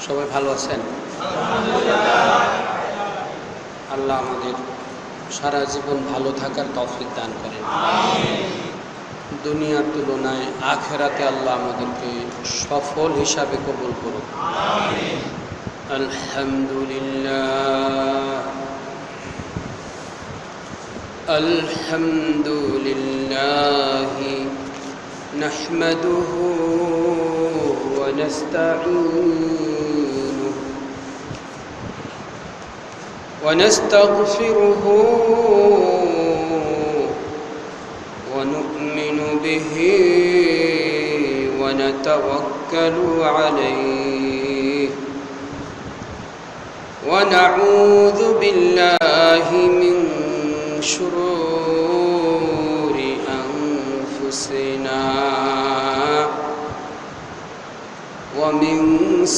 সবাই ভালো আছেন? আল্লাহ আমাদের সারা জীবন ভালো থাকার তৌফিক দান করেন। দুনিয়ার তুলনায় আখিরাতে আল্লাহ আমাদেরকে সফল হিসাবে কবুল করুন। আলহামদুলিল্লাহ আলহামদুলিল্লাহ নাহমাদুহু ওয়া নাস্তাঈনুহু ওয়া নাস্তাগফিরুহু ওয়া নু'মিনু বিহি ওয়া নাতাওয়াক্কালু আলাইহি ওয়া নাউযু বিল্লাহি মিন শুরুরি আনফুসিনা ওয়া মিন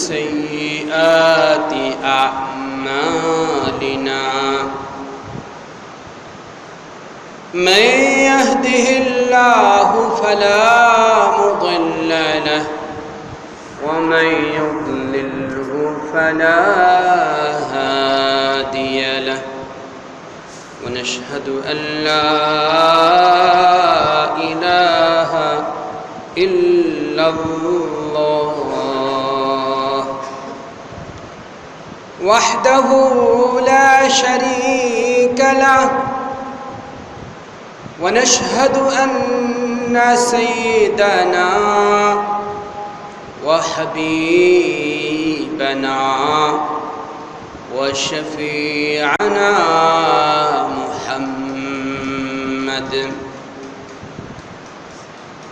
সাইয়্যাতি আ'মালিনা মান ইয়াহদিহিল্লাহু ফালা মুদিল্লা লাহু ওয়া মান ইউদ্লিলহু ফালা হাদিয়া লাহু ونشهد أن لا إله إلا الله وحده لا شريك له ونشهد أن سيدنا وحبيبنا وشفيعنا محمد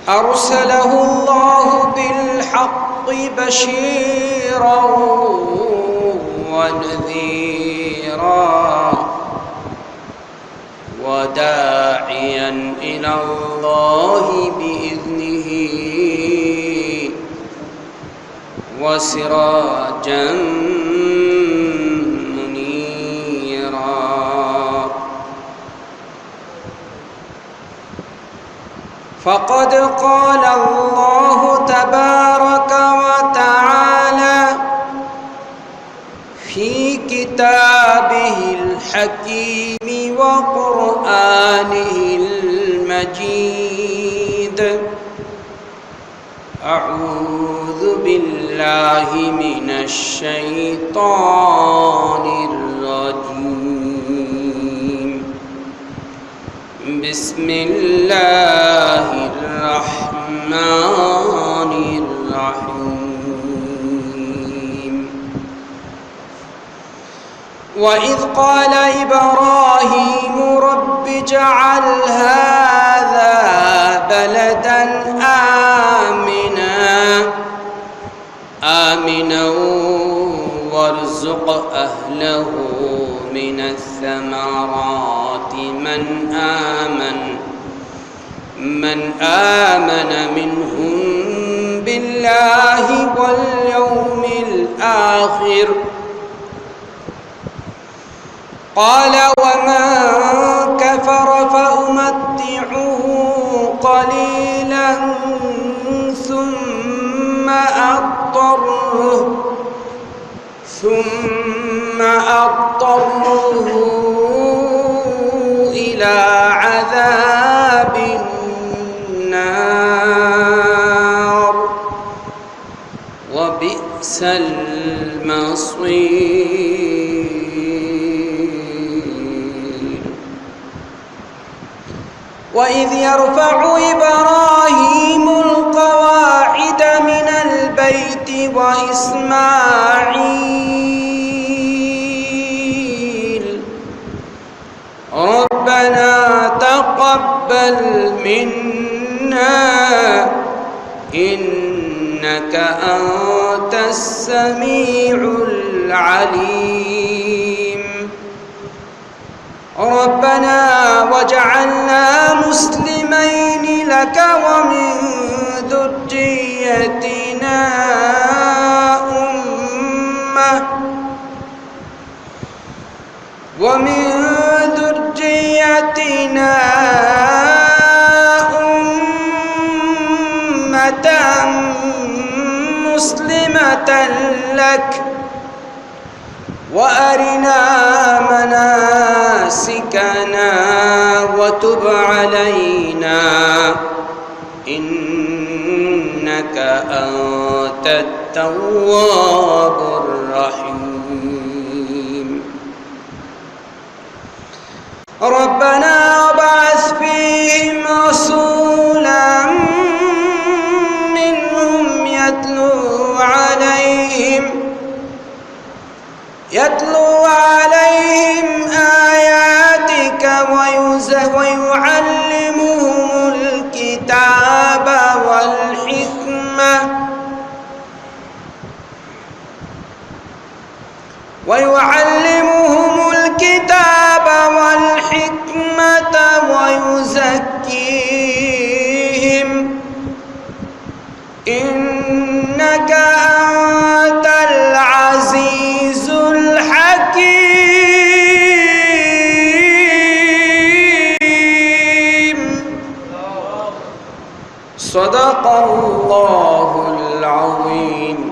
أرسله الله بالحق بشيرا ونذيرا وداعيا إلى الله بإذنه وسراجا فقد قال الله تبارك وتعالى في كتابه الحكيم وقرآنه المجيد أعوذ بالله من الشيطان الرجيم بسم الله الرحمن الرحيم وإذ قال إبراهيم رب اجعل هذا بلدا آمنا وارزق أهله من الثمرات من آمن منهم بالله واليوم الآخر قال ومن كفر فأمتعه قليلا ثم أضطره إلى عذاب النار وبئس المصير وإذ يرفع إبراهيم القواعد من البيت وإسماعيل ربنا تقبل منا إنك أنت السميع العليم ربنا واجعلنا مسلمين لك ومن ذريتنا أمة ومن ذريتنا علينا أمة مسلمة لك وأرنا مناسكنا وتب علينا إنك أنت التواب الرحيم ربنا وابعث فيهم رسولا منهم يتلو عليهم آياتك ويعلمهم الكتاب والحكمة ويزكيهم إنك أنت العزيز الحكيم صدق الله العظيم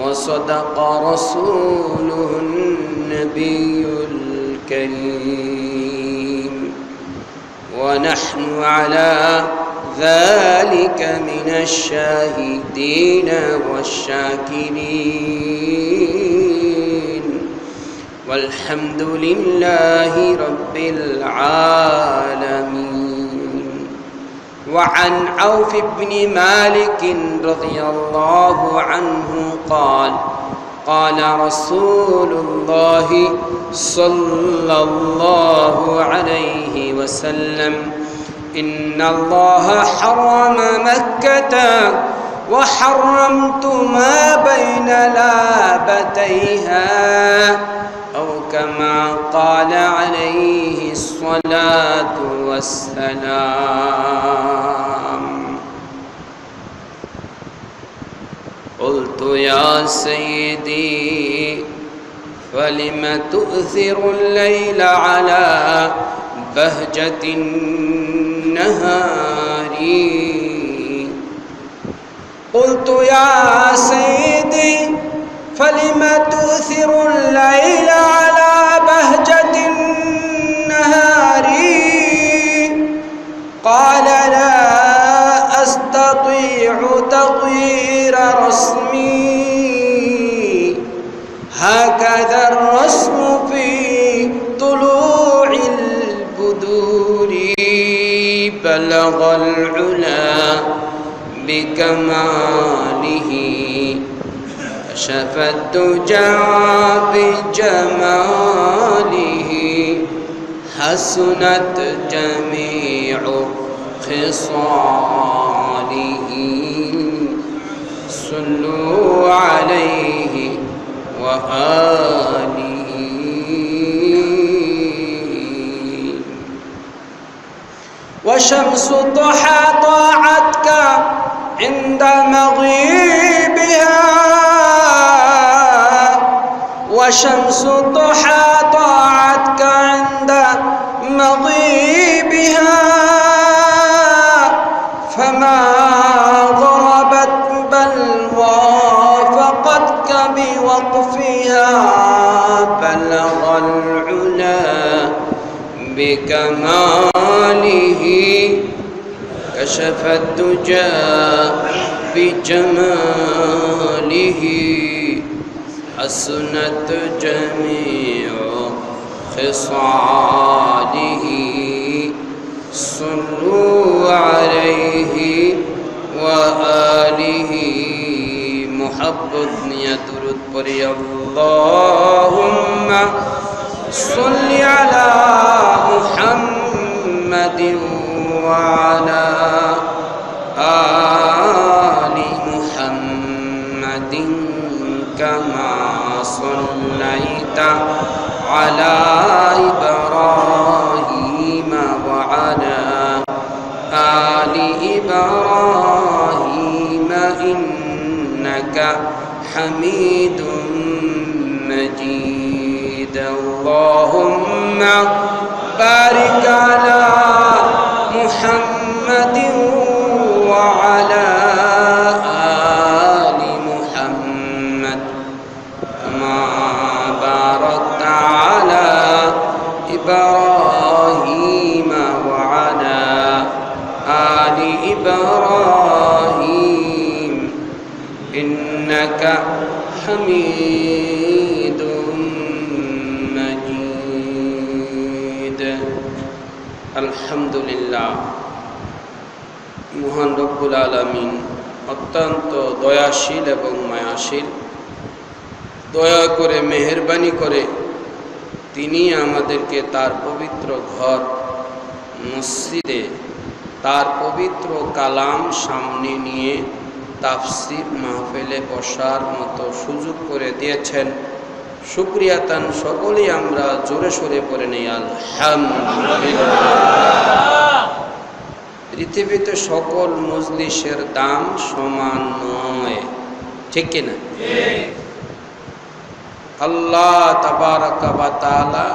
وصدق رسوله النبي الكريم ونحن على ذلك من الشاهدين والشاكرين والحمد لله رب العالمين وعن عوف بن مالك رضي الله عنه قال رسول الله صلى الله عليه وسلم إن الله حرم مكة وحرمت ما بين لابتيها أو كما قال عليه الصلاة والسلام قلت يا سيدي فلم تؤثر الليل على بهجة النهار قلت يا سيدي فلم تؤثر الليل على بهجة النهار قال لا أستطيع تغيير رسمي هكذا الرسم في طلوع البدور بلغ العلا بكماله كشف الدجى بجماله حسنت جميع خصاله صلوا عليه وآله وشمس الضحى طاعتك عند مغيبها وشمس الضحى طاعتك عند مغيبها فما ضربت بل وافقتك بوقفها بلغ العلا بكماله كشف الدجى بجماله حسنت جميع خصاله صلوا عليه وآله محبت يدرد بري اللهم صل على محمد وعلى آل محمد كما صليت على إبراهيم وعلى آل إبراهيم إنك حميد مجيد اللهم بارك على ইন্নাকা হামিদুম মাজিদ। আলহামদুলিল্লাহ, মহান রব্বুল আলামিন অত্যন্ত দয়াশীল এবং মায়াশীল। দয়া করে মেহেরবানি করে তিনি আমাদেরকে তার পবিত্র ঘর মসজিদে তার পবিত্র কালাম সামনে নিয়ে তাফসীর মাহফিলে বসার মতো সুযোগ করে দিয়েছেন। শুকরিয়া তান সকলেই আমরা জোরে সোরে পড়ে নেই আলহামদুলিল্লাহ। পৃথিবীতে সকল মজলিসের দাম সমান নয়, ঠিক কিনা? আল্লাহ তাবারাকা ওয়া তাআলা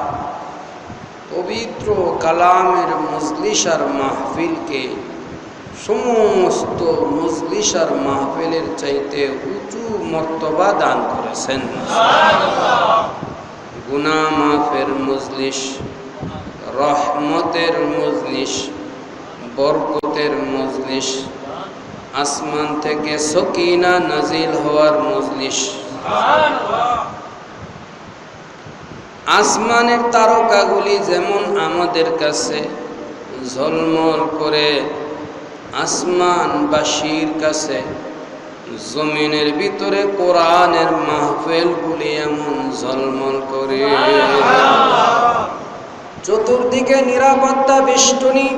পবিত্র কালামের মজলিস আর মাহফিলকে সমস্ত মজলিস আর মাহফিলের চাইতে উঁচু মর্তবা দান করেছেন। গুনাহ মাফের মজলিস, রহমতের মজলিস, বরকতের মজলিস, আসমান থেকে সকিনা নাজিল হওয়ার মজলিস। আসমানের তারকাগুলি যেমন আমাদের কাছে ঝলমল করে, আসমানবাসীর কাছে জমিনের ভিতরে কোরআনের মাহফিলগুলি এমন ঝলমল করে। চতুর্দিকে নিরাপত্তা বেষ্টনী,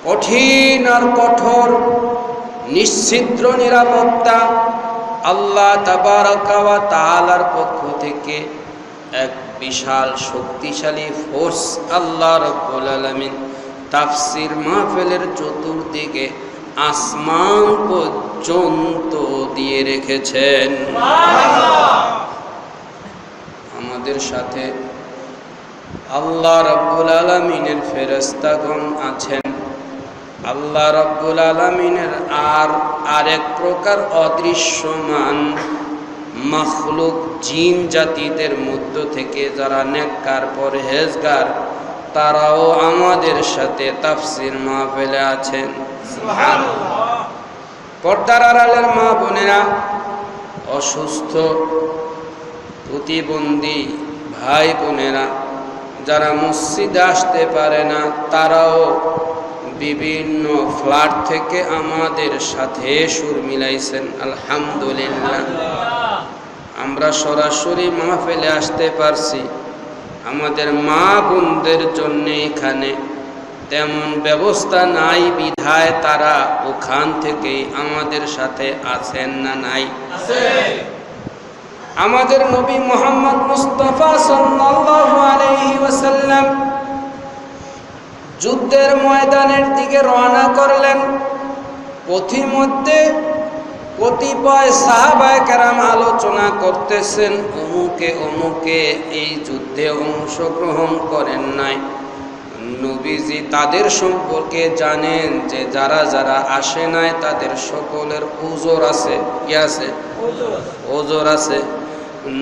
কঠিন আর কঠোর নিশ্চিদ্র নিরাপত্তা। আল্লাহ তাবারাকা ওয়া তাআলার পক্ষ থেকে এক বিশাল শক্তিশালী ফোর্স আল্লাহ রাব্বুল আলামিন তাফসীর মাহফিলের চতুর্দিকে আসমান পর্যন্ত দিয়ে রেখেছেন। আমাদের সাথে আল্লাহ রাব্বুল আলামিনের ফেরেশতাগণ আছেন। আল্লাহ রাব্বুল আলামিনের আরেক প্রকার অদৃশ্যমান মাখলুক জিন জাতিদের মধ্য থেকে যারা নেককার পরহেজগার, তারাও আমাদের সাথে তাফসীর মাহফিলে আছেন। সুবহানাল্লাহ। পর্দার আড়ালের মা বোনেরা, অসুস্থ প্রতিবন্ধী ভাই বোনেরা যারা মসজিদে আসতে পারে না, তারাও বিভিন্ন ফ্ল্যাট থেকে আমাদের সাথে সুর মিলাইছেন। আলহামদুলিল্লাহ, আমরা সরাসরি মাহফিলে আসতে পারছি। আমাদের মা বোনদের জন্য এখানে তেমন ব্যবস্থা নাই বিধায় তারা ওখান থেকে আমাদের সাথে আছেন না নাই? আমাদের নবী মুহাম্মদ মুস্তাফা সাল্লাল্লাহু আলাইহি ওয়াসাল্লাম যুদ্ধের ময়দানের দিকে রওনা করলেন। পথিমধ্যে কতিপয় সাহাবায়ে কেরাম আলোচনা করতেছেন, অমুকে অমুকে এই যুদ্ধে অংশগ্রহণ করেন নাই। নবীজি তাদের সম্পর্কে জানেন যে যারা যারা আসে নাই তাদের সকলের উযর আছে। কি আছে? উযর আছে।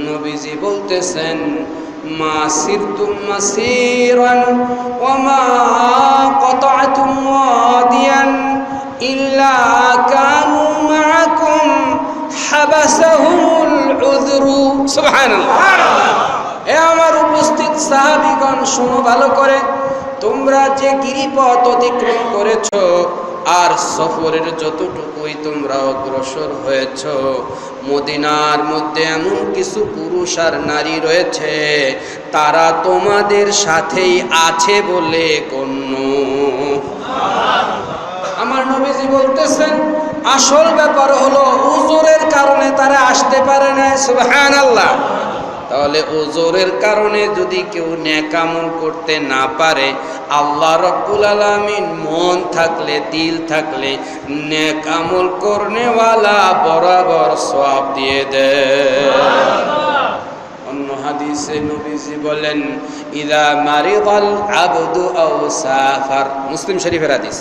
নবীজি বলতেছেন, মা সিরতুম মাসিরান ওয়া মা কাতা'তুম ওয়াদিয়ান ইল্লা কানু মা'আকুম হাবাসাহুমুল উযরু। সুবহানাল্লাহ। এ আমার উপস্থিত সাহাবীগণ, শোনো ভালো করে, তোমরা যে গিরিপথ অতিক্রম করেছো আর সফরের যতটুকুই তোমরা অগ্রসর হয়েছ, মদিনার মধ্যে এমন কিছু পুরুষ আর নারী রয়েছে, তারা তোমাদের সাথেই আছে বলে গণ্য। আমার নবীজি বলতেছেন, আসল ব্যাপার হলো উযরের কারণে তারা আসতে পারে না। সুবহানাল্লাহ। তাহলে উযরের কারণে যদি কেউ নেক আমল করতে না পারে, আল্লাহ রাব্বুল আলামিন মন থাকলে, দিল থাকলে নেক আমল করনেওয়ালা বরাবর সওয়াব দিয়ে দেয়। অন্য হাদিসে নবীজি বলেন, ইযা মারিদাল আবদু আও সাফার, মুসলিম শরীফের হাদিস,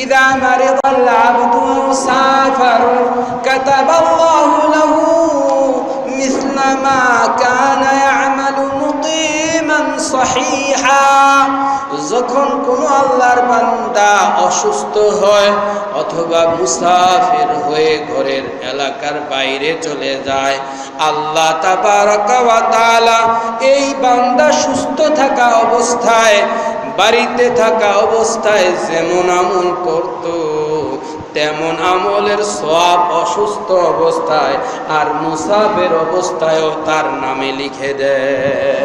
ইযা মারিদাল আবদু আও সাফার কাতাবাল্লাহু লাহু মিসলা মা কানা ইয়ামালু মুকিমান সহিহা, যখন কোন আল্লাহর বান্দা অসুস্থ হয় অথবা মুসাফির হয়ে ঘরের এলাকার বাইরে চলে যায়, আল্লাহ তাবারাকা ওয়া তাআলা এই বান্দা সুস্থ থাকা অবস্থায়, বাড়িতে থাকা অবস্থায় যেমন আমল করত তেমন আমলের সওয়াব অসুস্থ অবস্থায় আর মুসাফির অবস্থায়ও তার নামে লিখে দেয়।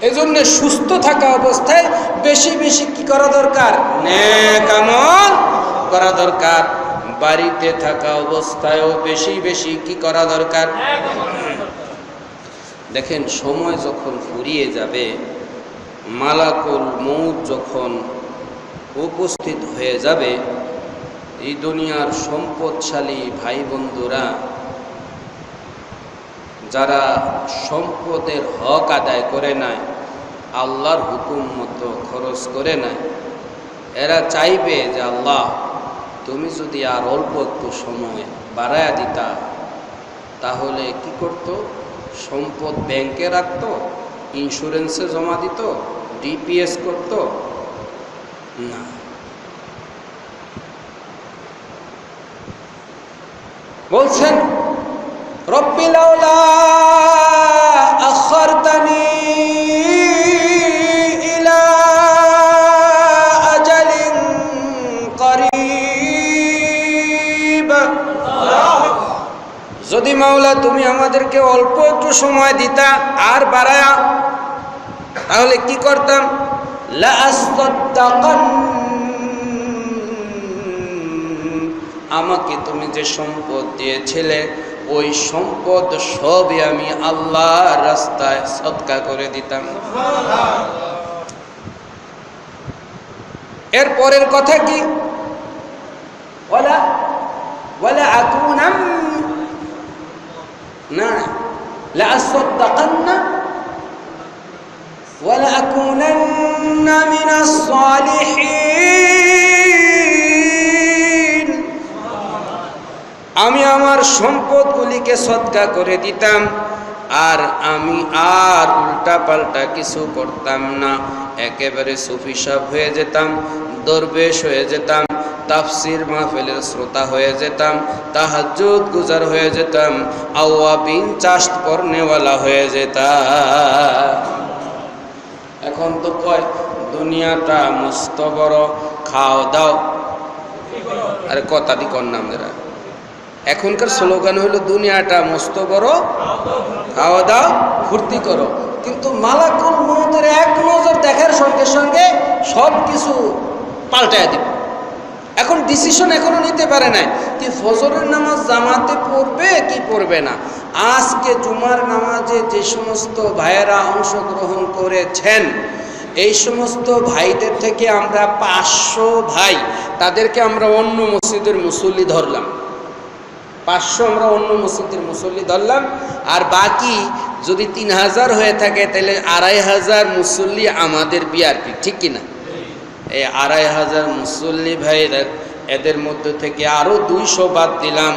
এজন্য সুস্থ থাকা অবস্থায় বেশি বেশি কি করা দরকার? নেক আমল করা দরকার। বাড়িতে থাকা অবস্থায়ও বেশি বেশি কি করা দরকার? দেখেন, সময় যখন ফুরিয়ে যাবে, মালাকুল মউত যখন উপস্থিত হয়ে যাবে, এই দুনিয়ার সম্পদশালী ভাই বন্ধুরা যারা সম্পদের হক আদায় করে নাই, আল্লাহর হুকুম মতো খরচ করে নাই, এরা চাইবে যে আল্লাহ তুমি যদি আর অল্প একটু সময় বাড়ায়া দিতা, তাহলে কি করতো? সম্পদ ব্যাংকে রাখতো, ইন্স্যুরেন্সে জমা দিত, ডিপিএস করত না। বলছেন রব্বি লাউলা আখারতানি ইলা আজালিন করিব, যদি মাওলা তুমি আমাদেরকে অল্প একটু সময় দিতা আর বাড়ায়া, তাহলে কি করতাম? লা আসাদদাকান, আমাকে তুমি যে সম্পদ দিয়েছিলে ওই সম্পদ সবই আমি আল্লাহর রাস্তায় সদকা করে দিতাম। এর পরের কথা কি? ওয়ালা ওয়ালা আকুনাম না, লা আসাদদাকান্না ওয়ালা আকুনান্না মিনাস সালিহিন, আমি আমার সম্পদগুলিকে সদকা করে দিতাম আর আমি আর উল্টা পাল্টা কিছু করতাম না। একেবারে সুফি সাহেব হয়ে যেতাম, দরবেশ হয়ে যেতাম, তাফসির মাহফিলের শ্রোতা হয়ে যেতাম, তাহাজ্জুদ গুজার হয়ে যেতাম, আওয়াবিন চাষ্ট পড়নেওয়ালা হয়ে যেতাম। এখন তো কয় দুনিয়াটা মস্ত বড়, খাও দাও, আরে কথা দি কর নাম যারা। এখনকার স্লোগান হলো দুনিয়াটা মস্ত বড়, খাওয়া দাও, ফুর্তি করো। কিন্তু মালাকুল মউতের এক নজর দেখার সঙ্গে সঙ্গে সব কিছু পাল্টায় দিবে। এখন ডিসিশন এখনো নিতে পারে নাই কি ফজরের নামাজ জামাতে পড়বে কি পড়বে না। আজকে জুমার নামাজে যে সমস্ত ভাইয়েরা অংশগ্রহণ করেছেন, এই সমস্ত ভাইদের থেকে আমরা 500 ভাই, তাদেরকে আমরা অন্য মসজিদের মুসল্লি ধরলাম। 500 আমরা অন্য মসজিদের মুসল্লি ধরলাম, আর বাকি যদি 3000 হয়ে থাকে তাহলে 2500 মুসল্লি আমাদের বিআরপি, ঠিক কিনা? এই 2500 মুসল্লি ভাইরা, এদের মধ্যে থেকে আরো 200 বাদ দিলাম,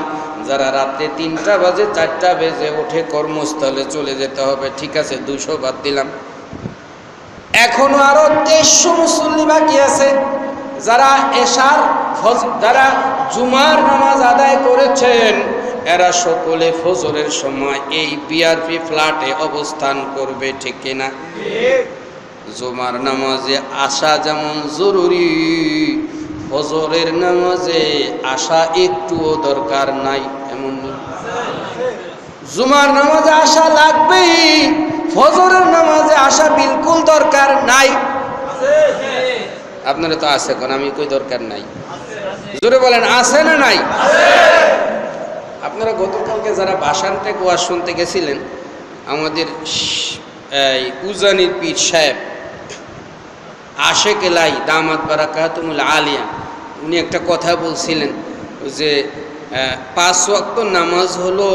যারা রাতে 3টা বাজে 4টা বেজে ওঠে কর্মস্থলে চলে যেতে হবে, ঠিক আছে, 200 বাদ দিলাম। এখনো আরো 2300 মুসল্লি বাকি আছে, যারা এশার যারা জুমার নামাজ আদায় করেছেন, এরা সকলে ফজরের সময় এই বিআরপি ফ্ল্যাটে অবস্থান করবে, ঠিক কিনা? জুমার নামাজে আসা যেমন জরুরি, ফজরের নামাজে আসা একটুও দরকার নাই, এমন জুমার নামাজে আসা লাগবেই, ফজরের নামাজে আসা বিলকুল দরকার নাই। আপনারা তো আছে, কোন আমি কই দরকার নাই, জোরে বলেন আছে না নাই? আপনারা গতকালকে যারা বাসান্তে ওয়াজ শুনতে গেছিলেন, আমাদের এই উজানির পীর সাহেব আশেক এলাই দামাত বারাকাতুল আলিয়া, উনি একটা কথা বলছিলেন যে 5 ওয়াক্ত নামাজ হলো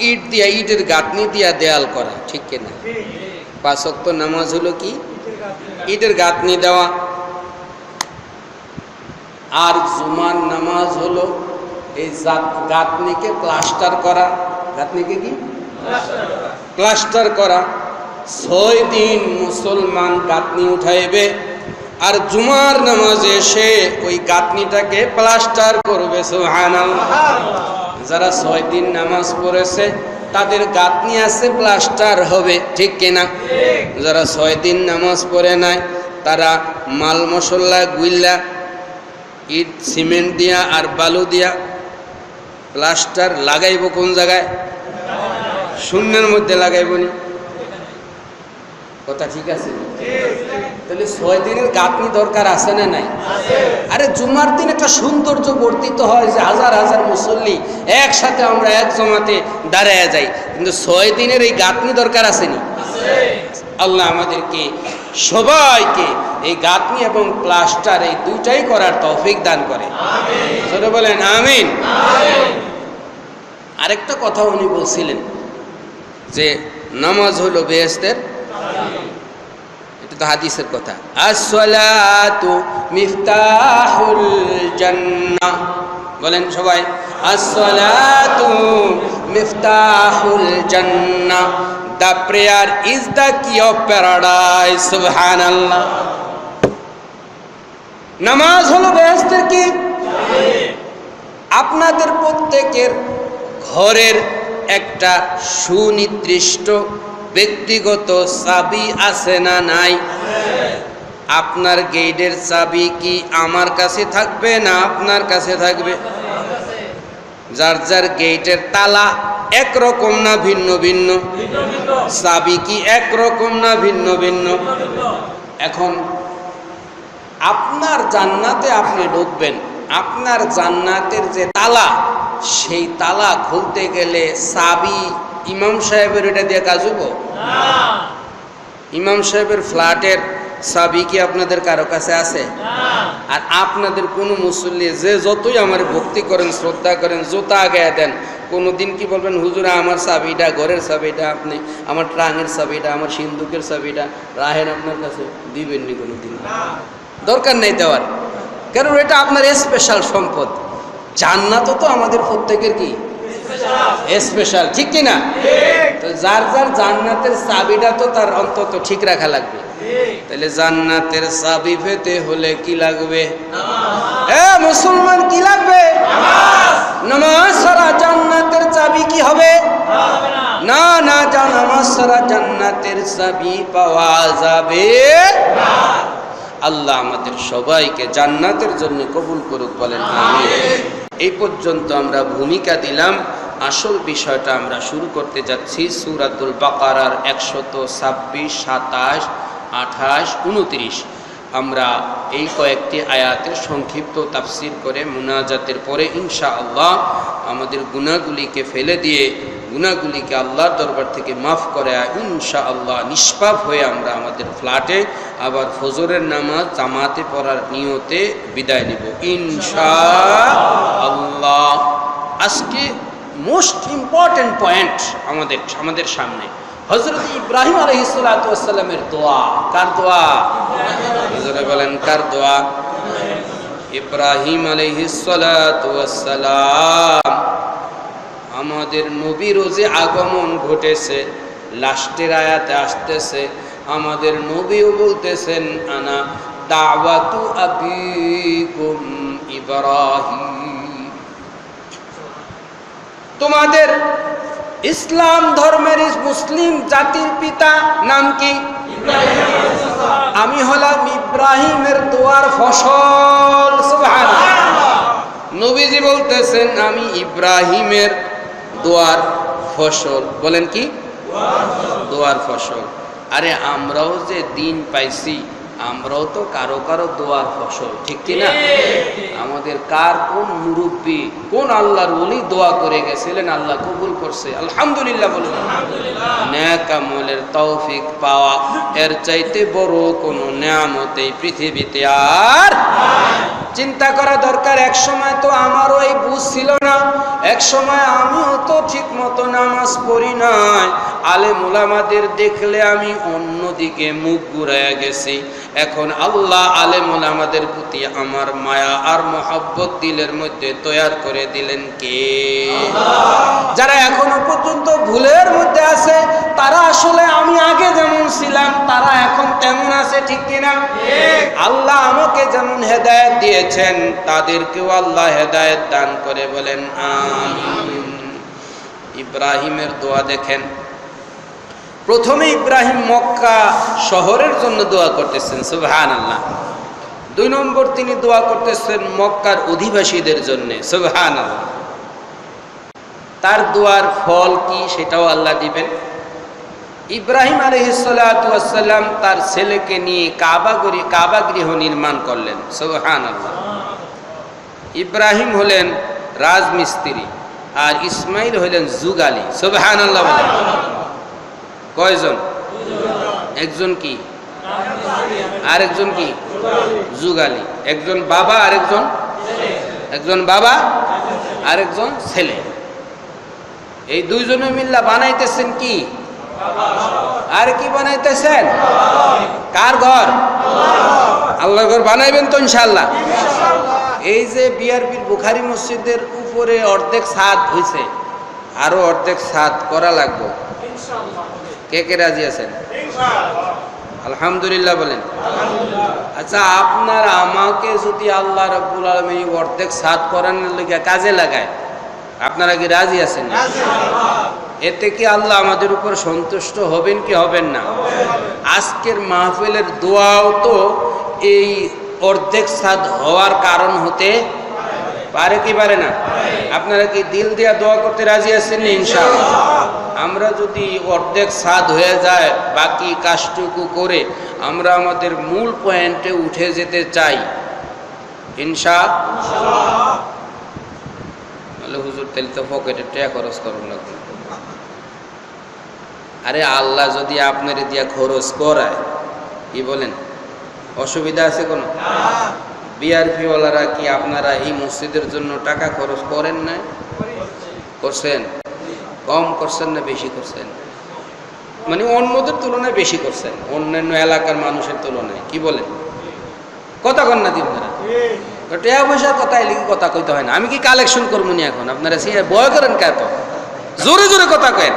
ইট দিয়া, ইটের গাঁথনি দিয়া দেয়াল করা, ঠিক কিনা? 5 ওয়াক্ত নামাজ হলো কি? ইটের গাঁথনি দেওয়া। আর জুমার নামাজ হলো এই গাঁথনিকে প্লাস্টার করা। গাঁথনিকে কি? প্লাস্টার করা, 6 দিন মুসলমান গাঁথনি উঠাইবে, আর জুমার নামাজে এসে ওই গাঁথনিটাকে প্লাস্টার করবে। সুবহানাল্লাহ। যারা 6 দিন নামাজ পড়েছে তাদের গাঁথনি আছে, প্লাস্টার হবে, ঠিক কিনা? যারা 6 দিন নামাজ পড়ে নাই তারা মাল মশলা গুইল্লা ইট সিমেন্ট দিয়া আর বালু দিয়া প্লাস্টার লাগাইব কোন জায়গায়? শূন্যের মধ্যে লাগাইব নি? কথা ঠিক আছে? তাহলে 6 দিনের গাঁথনি দরকার আছে না নাই? আরে জুমার দিন একটা সৌন্দর্য বর্ধিত হয় যে হাজার হাজার মুসল্লি একসাথে আমরা এক জমাতে দাঁড়ায় যাই, কিন্তু 6 দিনের এই গাঁথনি দরকার আসেনি? আল্লাহ আমাদেরকে সবাইকে এই গাঁথনি এবং প্লাস্টার এই দুইটাই করার তৌফিক দান করে। জোরে বলেন আমিন। আরেকটা কথা উনি বলছিলেন যে নামাজ হলো বেহেশতের, এটা তো হাদিসের কথা। আসসালাতু মিফতাহুল জান্নাহ, বলেন সবাই, আসসালাতু মিফতাহুল জান্নাহ, the prayer is the key of paradise. Subhanallah. নামাজ হলো বেহেশতের কি? আপনাদের প্রত্যেকের ঘরের একটা সুনির্দিষ্ট ব্যক্তিগত চাবি আছে না নাই? আপনার গেটের চাবি কি আমার কাছে থাকবে না আপনার কাছে থাকবে? যার যার গেটের তালা একরকম না ভিন্ন ভিন্ন? চাবি কি একরকম না ভিন্ন ভিন্ন? এখন আপনার জান্নাতে আপনি ঢুকবেন, আপনার জান্নাতের যে তালা, সেই তালা খুলতে গেলে চাবি ইমাম সাহেবের এটা দিয়ে কাজ হবো? ইমাম সাহেবের ফ্ল্যাটের চাবি কি আপনাদের কারো কাছে আছে? আর আপনাদের কোনো মুসল্লি যে যতই আমার ভক্তি করেন, শ্রদ্ধা করেন, জোতা আগায় দেন, কোনোদিন কি বলবেন হুজুরা আমার চাবিটা, ঘরের চাবিটা আপনি, আমার ট্রাঙের চাবিটা, আমার সিন্দুকের চাবিটা রাহেন আপনার কাছে? দিবেননি কোনোদিন, দরকার নেই দেওয়ার, কারণ এটা আপনার স্পেশাল সম্পদ। জান্নাত তো আমাদের প্রত্যেকের কি স্পেশাল, ঠিক কিনা? তো যার যার জান্নাতের চাবিটা তো তার অন্তত ঠিক রাখা লাগবে। তাহলে জান্নাতের চাবি পেতে হলে কি লাগবে? মুসলমান কি লাগবে? নামাজ ছাড়া জান্নাতের চাবি কি হবে? না না, নামাজ ছাড়া জান্নাতের চাবি পাওয়া যাবে না। আল্লাহ আমাদের সবাইকে জান্নাতের জন্য কবুল করুক, বলেন আমিন। এই পর্যন্ত আমরা ভূমিকা দিলাম, আসল বিষয়টা আমরা শুরু করতে যাচ্ছি। সূরাতুল বাকারার 126, 27, 28, 29 আমরা এই কয়েকটি আয়াতের সংক্ষিপ্ত তাফসির করে মুনাজাতের পরে ইনশাআল্লাহ আমাদের গুনাহগুলিকে ফেলে দিয়ে, গুনাহগুলিকে আল্লাহর দরবার থেকে মাফ করে ইনশাআল্লাহ নিষ্পাপ হয়ে আমরা আমাদের ফ্ল্যাটে আবার ফজরের নামাজ জামাতে পড়ার নিয়তে বিদায় নিব ইনশাআল্লাহ। আজকে মোস্ট ইম্পর্টেন্ট পয়েন্ট আমাদের সামনে হযরত ইব্রাহিম আলাইহিসসালাতু ওয়াসসালামের দোয়া। কার দোয়া? হুজুরে বলেন কার দোয়া? ইব্রাহিম আলাইহিসসালাতু ওয়াসসালাম, আমাদের নবীরও যে আগমন ঘটেছে, লাস্টের আয়াতে আসতেছে আমাদের নবীও বলতেছেন আনা দাওয়াতু আবিকুম ইব্রাহিম, তোমাদের ইসলাম ধর্মের মুসলিম জাতির পিতা নাম কি? আমি হলাম ইব্রাহিমের দোয়ার ফসল। সুবহানাল্লাহ। নবীজি বলতেছেন আমি ইব্রাহিমের দোয়ার ফসল। বলেন কি? দোয়ার ফসল। আরে আমরাও যে দিন পাইছি, আমরাও তো কারো কারো দোয়ার ফসল, ঠিক কিনা? আমাদের কার কোন মুরব্বী, কোন আল্লাহর ওলি দোয়া করে গেছিলেন, আল্লাহ কবুল করছে, আলহামদুলিল্লাহ বলুন। নেক আমলের তৌফিক পাওয়া এর চাইতে বড় কোনো নিয়ামত এই পৃথিবীতে আর চিন্তা করা দরকার। এক সময় তো আমারও এই বুঝ ছিল না, এক সময় আমিও তো ঠিক মতো নামাজ পড়ি নাই, আলেম ওলামাদের দেখলে আমি অন্যদিকে মুখ ঘুরাইয়া গেছি। এখন আল্লাহ আলেমুল আমাদের প্রতি আমার মায়া আর মহব্বত দিলের মধ্যে তৈয়ার করে দিলেন কে? যারা এখনো পর্যন্ত ভুলের মধ্যে আছে, তারা আসলে আমি আগে যেমন ছিলাম তারা এখন তেমন আছে, ঠিক কিনা? আল্লাহ আমাকে যেমন হেদায়েত দিয়েছেন তাদেরকেও আল্লাহ হেদায়েত দান করে, বলেন আমিন। ইব্রাহিমের দোয়া দেখেন, প্রথমে ইব্রাহিম মক্কা শহরের জন্য দোয়া করতেছেন, সুবহানাল্লাহ। 2 নম্বর তিনি দোয়া করতেছেন মক্কার অধিবাসীদের জন্য, সুবহানাল্লাহ। তার দোয়ার ফল কি সেটাও আল্লাহ দিবেন। ইব্রাহিম আলাইহিস সালাতু ওয়াস সালাম তার ছেলেকে নিয়ে কাবা গৃহ নির্মাণ করলেন, সুবহানাল্লাহ। ইব্রাহিম হলেন রাজমিস্ত্রি আর ইসমাইল হলেন যুগালী, সুবহানাল্লাহ। কয়জন? একজন কি? আরেকজন কি? যুগালী। একজন বাবা আরেকজন, একজন বাবা আরেকজন ছেলে। এই 2 জনে মিল্লা বানাইতেছেন কি? আর কি বানাইতেছেন? কার ঘর? আল্লাহর ঘর বানাইবেন তো ইনশাআল্লাহ। এই যে বিআরপির বুখারী মসজিদের উপরে অর্ধেক ছাদ হয়েছে, আরো অর্ধেক ছাদ করা লাগবে। কে কে রাজি আছেন? আলহামদুলিল্লাহ বলেন। আচ্ছা, আপনার আমাকে যদি আল্লাহ রাব্বুল আলামিন অর্ধেক ছাদ করানোর লাগি কাজে লাগায়, আপনারা কি রাজি আছেন? এতে কি আল্লাহ আমাদের উপর সন্তুষ্ট হবেন কি হবেন না? আজকের মাহফিলের দোয়াও তো এই অর্ধেক ছাদ হওয়ার কারণ হতে পারে কি পারে না? আপনারা কি দিল দিয়া দোয়া করতে রাজি আছেন ইনশাআল্লাহ? আমরা যদি অর্ধেক ছাদ হয়ে যায়, বাকি কাজটুকু করে আমরা আমাদের মূল পয়েন্টে উঠে যেতে চাই ইনশাআল্লাহ। বলে হুজুর তাহলে তো পকেটে টাকা খরচ করুন লাগবে। আরে আল্লাহ যদি আপনার দিয়া খরচ করায়, কি বলেন, অসুবিধা আছে কোনো? বিআরপি ওয়ালারা কি আপনারা এই মসজিদের জন্য টাকা খরচ করেন না? করছেন? কম করছেন না বেশি করছেন? মানে অন্যদের তুলনায় বেশি করছেন, অন্যান্য এলাকার মানুষের তুলনায়, কি বলেন? কথা কন না আপনারা? টাকা পয়সার কথা এলে কি কথা কইতে হয় না? আমি কি কালেকশন করবো নি এখন? আপনারা ভয় করেন কে? এত জোরে জোরে কথা কেন?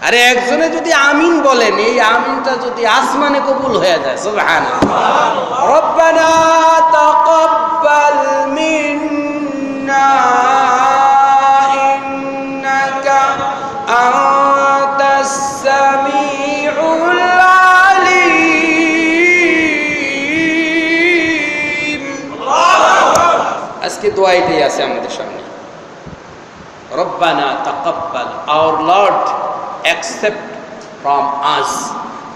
আরে একজনে যদি আমিন বলেন, এই আমিনটা যদি আসমানে কবুল হয়ে যায়, সুবহানাল্লাহ। রব্বানা তাকাব্বাল মিন্না ইন্নাকা আনতাস সামিউল আলিম। আজকে দোয়া এটাই আছে আমাদের সামনে, রব্বানা তাকাব্বাল, our lord accept from us,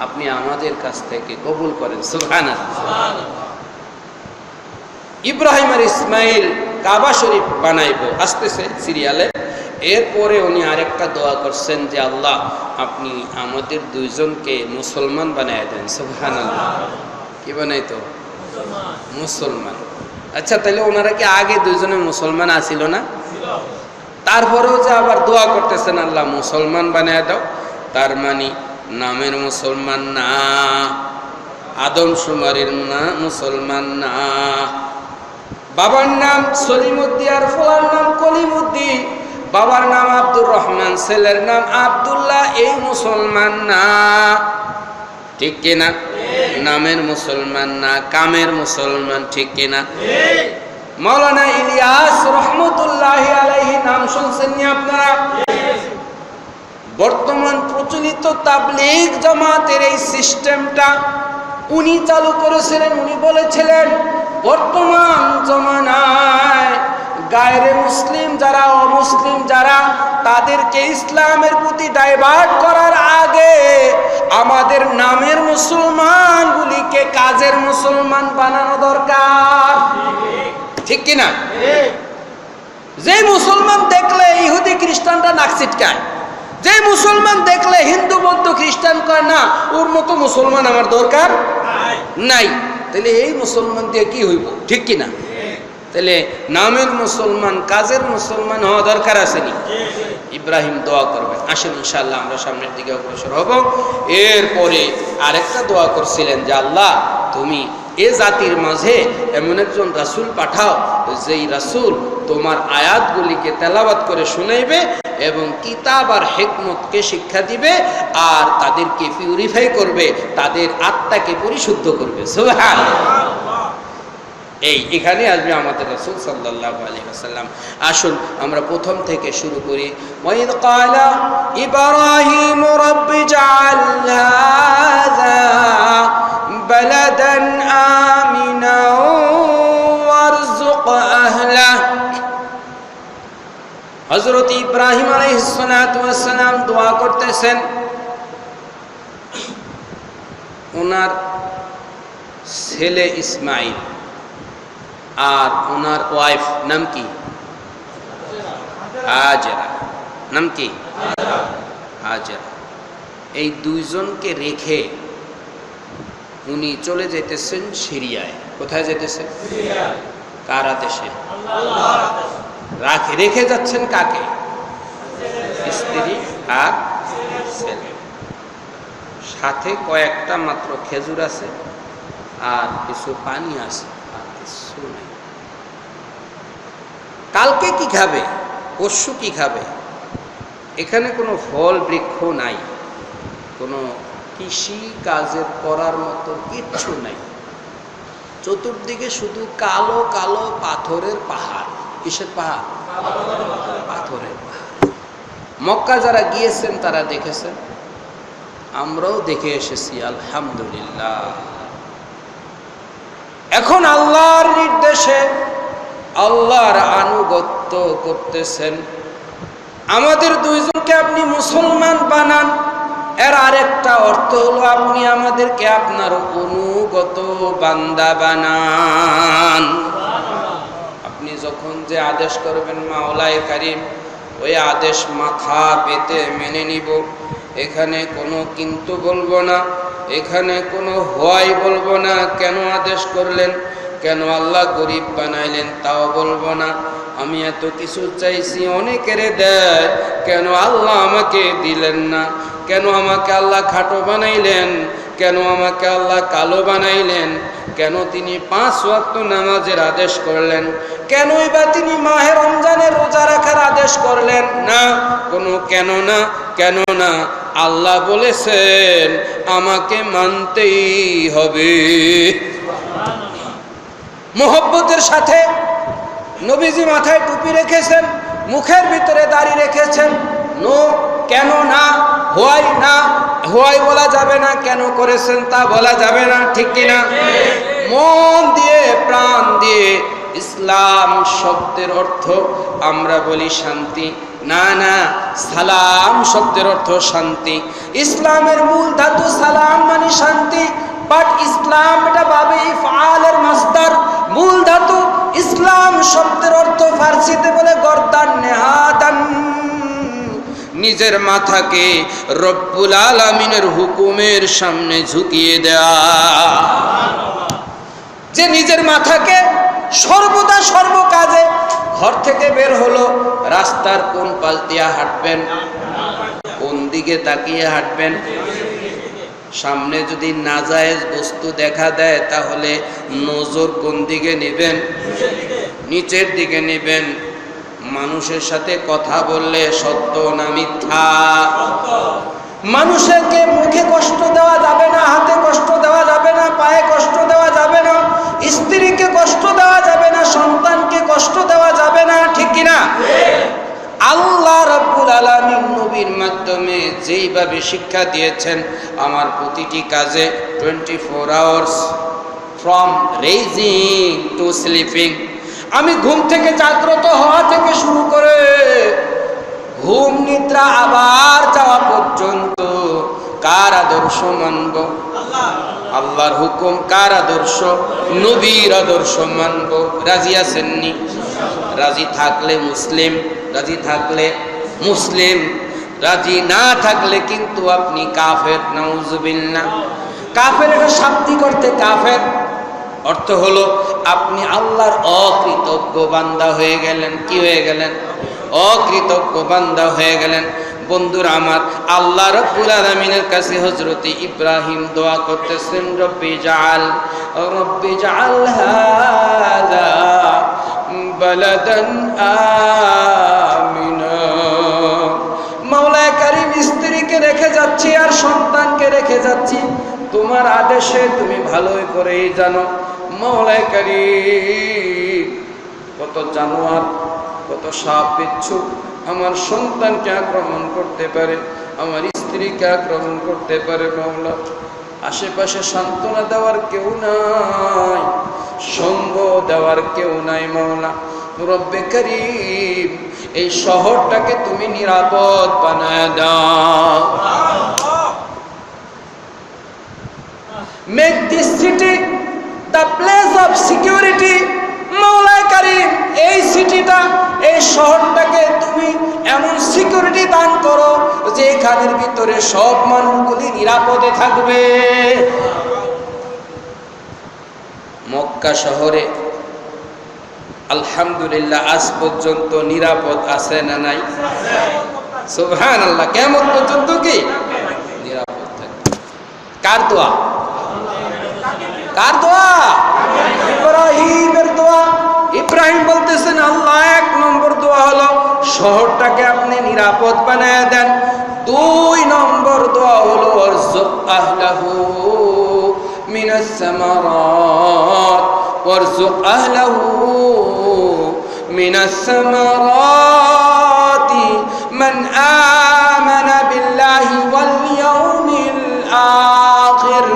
আপনি আমাদের কাছ থেকে কবুল করেন, সুবহানাল্লাহ। ইব্রাহিম আর ইসমাইল কাবা শরীফ বানাইবো, আসতেছে সিরিয়ালে। এরপরে উনি আরেকটা দোয়া করছেন যে আল্লাহ আপনি আমাদের 2 জনকে মুসলমান বানায় দেন, সুবহানাল্লাহ। কি বানাইতো? মুসলমান। আচ্ছা, তাহলে ওনারা কি আগে 2 জনে মুসলমান আছিল না? তারপরেও যে আবার দোয়া করতেছেন আল্লাহ মুসলমান বানায় দাও, তার মানে নামের মুসলমান না, আদম শুমারির না মুসলমান না। বাবার নাম সলিমুদ্দিন আর ফলার নাম কলিমুদ্দিন, বাবার নাম আব্দুর রহমান, ছেলের নাম আব্দুল্লাহ, এই মুসলমান না, ঠিক কিনা? নামের মুসলমান না, কামের মুসলমান, ঠিক কিনা? মাওলানা ইলিয়াস রহমতুল্লাহি আলাইহি নাম শুনছেন নি আপনারা? বর্তমান প্রচলিত তাবলীগ জামাতের এই সিস্টেমটা উনি চালু করেছিলেন। উনি বলেছিলেন বর্তমান জমানায় গায়রে মুসলিম যারা, অমুসলিম যারা, তাদেরকে ইসলামের প্রতি ডাইভার্ট করার আগে আমাদের নামের মুসলমানগুলিকে কাজের মুসলমান বানানো দরকার, ঠিক কিনা? যে মুসলমান দেখলে ইহুদি খ্রিস্টানরা নাক ছিটকায়, যে মুসলমান দেখলে হিন্দু বৌদ্ধ খ্রিস্টান কয় না ওর মতো মুসলমান আমার দরকার নাই, তাহলে এই মুসলমান দিয়ে কি হইব, ঠিক কিনা? তাহলে নামের মুসলমান, কাজের মুসলমান হওয়া দরকার আছে নি? ইব্রাহিম দোয়া করবেন। আসেন ইনশাআল্লাহ আমরা সামনের দিকে অগ্রসর হব। এরপরে আরেকটা দোয়া করছিলেন যে আল্লাহ তুমি এ জাতির মাঝে এমন একজন রাসূল পাঠাও যেই রাসূল তোমার আয়াতগুলিকে তেলাওয়াত করে শুনাইবে এবং কিতাব আর হিকমতকে শিক্ষা দিবে আর তাদেরকে পিউরিফাই করবে, তাদের আত্মাকে পরিশুদ্ধ করবে। সুবহানাল্লাহ। এখানে আসবে আমাদের রাসূল সাল্লাল্লাহু আলাইহি ওয়াসাল্লাম। আসুন আমরা প্রথম থেকে শুরু করি। ওয়াইদ ক্বালা ইব্রাহিম রাব্বি জাআল হাযা বালাদান আমিনা ওয়ারযুক আহলাহু। হযরত ইব্রাহিম আলাইহিস সালাতু ওয়াস সালাম দোয়া করতেছেন, ওনার ছেলে ইসমাইল আর ওনার ওয়াইফ নাম কি? হাজেরা। নাম কি? হাজেরা। এই দুইজনকে রেখে উনি চলে যেতেছেন সিরিয়ায়। কোথায় যেতেছেন? কার আদেশে? রেখে যাচ্ছেন কাকে? স্ত্রী আর ছেলে, সাথে কয়েকটা মাত্র খেজুর আছে আর কিছু পানি আছে, আর কিছু নাই। কালকে কি খাবে, পরশু কি খাবে? এখানে কোনো ফল বৃক্ষ নাই, কোনো কৃষি কাজের করার মতো কিচ্ছু নাই। চতুর্দিকে শুধু কালো কালো পাথরের পাহাড়। কিসের পাহাড়? পাথরের পাহাড়। মক্কা যারা গিয়েছেন তারা দেখেছেন, আমরাও দেখে এসেছি, আলহামদুলিল্লাহ। এখন আল্লাহর নির্দেশে আল্লাহর আনুগত্য করতেছেন। আমাদের দুইজনকে আপনি মুসলমান বানান, এর আরেকটা অর্থ হলো আপনি আমাদেরকে আপনার অনুগত বান্দা বানান। আপনি যখন যে আদেশ করবেন মাওলায়ে কারীম, ওই আদেশ মাথা পেতে মেনে নিব। এখানে কোনো কিন্তু বলবো না, এখানে কোনো হয় বলবো না। কেন আদেশ করলেন, কেন আল্লাহ গরিব বানাইলেন তাও বলবো না। আমি এত কিছু চাইছি, অনেকের দেয়, কেন আল্লাহ আমাকে দিলেন না? কেন আমাকে আল্লাহ খাটো বানাইলেন? কেন আমাকে আল্লাহ কালো বানাইলেন? কেন তিনি 5 ওয়াক্ত নামাজের আদেশ করলেন? কেনই বা তিনি মাহে রমজানের রোজা রাখার আদেশ করলেন না? কোনো কেন না, কেন না। আল্লাহ বলেছেন আমাকে মানতেই হবে। মোহব্বতের সাথে নবীজি মাথায় টুপি রেখেছেন, মুখের ভিতরে দাড়ি রেখেছেন। নো, কেন না, হোয়াই না, হোয়াই বলা যাবে না, কেন করেছেন তা বলা যাবে না, ঠিক কিনা? মন দিয়ে প্রাণ দিয়ে ইসলাম শব্দের অর্থ আমরা বলি শান্তি। না না, সালাম শব্দের অর্থ শান্তি। ইসলামের মূল ধাতু সালাম মানে শান্তি, বাট ইসলাম এটা বাবে ইফআলের মাসদার, মূল ধাতু। ইসলাম শব্দের অর্থ ফার্সিতে বলে গর্দান নেহাদান, নিজের মাথাকে রব্বুল আলামিনের হুকুমের সামনে ঝুঁকিয়ে দেয়া। যে নিজের মাথাকে সর্বদা সর্বকাজে, ঘর থেকে বের হলো রাস্তার কোন পাশ দিয়ে হাঁটবেন, কোন দিকে তাকিয়ে হাঁটবেন। সামনে যদি নাজায়েজ বস্তু দেখা দেয় তাহলে নজর কোন দিকে নেবেন? নিচের দিকে নেবেন। মানুষের সাথে কথা বললে সত্য না মিথ্যা? মানুষকে মুখে কষ্ট দেওয়া যাবে না, হাতে কষ্ট দেওয়া যাবে না, পায়ে কষ্ট দেওয়া যাবে না, স্ত্রীকে কষ্ট দেওয়া যাবে না, সন্তানকে কষ্ট দেওয়া যাবে না, ঠিক কিনা? আল্লাহ রাব্বুল আলামিন নবীর মাধ্যমে যেইভাবে শিক্ষা দিয়েছেন, আমার প্রতিটি কাজে 24 hours from raising to sleeping, আমি ঘুম থেকে জাগ্রত হওয়া থেকে শুরু করে ঘুম নিদ্রা আবার যাওয়া পর্যন্ত কার আদর্শ মানব? আল্লাহর হুকুম। কার আদর্শ? নবীর আদর্শ মানব। রাজি আছেননি? রাজি থাকলে মুসলিম, রাজি থাকলে মুসলিম, রাজি না থাকলে কিন্তু আপনি কাফের। নাউজুবিল্লাহ। কাফের এটা শাব্দিক অর্থে কাফের, অর্থ হলো আপনি আল্লাহর অকৃতজ্ঞ বান্দা হয়ে গেলেন। কি হয়ে গেলেন? অকৃতজ্ঞ বান্দা হয়ে গেলেন। বন্ধুরা আমার, আল্লাহ রাব্বুল আলামিনের কাছে হযরত ইব্রাহিম দোয়া করতেছেন, রব্বি জাআল হাযা বালাদান আমিনা। মাওলা কারীম, স্ত্রীকে রেখে যাচ্ছি আর সন্তানকে রেখে যাচ্ছি, তোমার আদেশে তুমি ভালোই করেই জানো। মাওলা কারীম, কত জানোয়ার, কত সাপ বিচ্ছু আমার সন্তানকে আক্রমণ করতে পারে, আমার স্ত্রীকে আক্রমণ করতে পারে। মাওলা, আশেপাশে সান্ত্বনা দেওয়ার কেউ নাই, সঙ্গ দেওয়ার কেউ নাই। মাওলা রব্বে কারীম, এই শহরটাকে তুমি নিরাপদ বানায় দাও। Make this city the place of security. মাওলা কারীম, এই সিটিটা, এই শহরটাকে তুমি এমন সিকিউরিটি দান করো যে এখানের ভিতরে সব মানুষগুলি নিরাপদে থাকবে। মক্কা শহরে আলহামদুলিল্লাহ আজ পর্যন্ত নিরাপদ আছে না নাই? সুবহানাল্লাহ। কিয়ামত পর্যন্ত কি নিরাপদ থাকবে? কার দোয়া? কার দোয়া? ইব্রাহিমের দোয়া। ইব্রাহিম বলতেছেন, আল্লাহ, 1 নম্বর দোয়া হলো শহরটাকে আপনি নিরাপদ বানায় দেন। 2 নম্বর দোয়া হলো ওয়ারযুক আহলাহু মিনাস সামারাত, ওয়ারযুক আহলাহু মিনাস সামারাতি মান আমানা বিল্লাহি ওয়াল ইয়াউমিল আখির।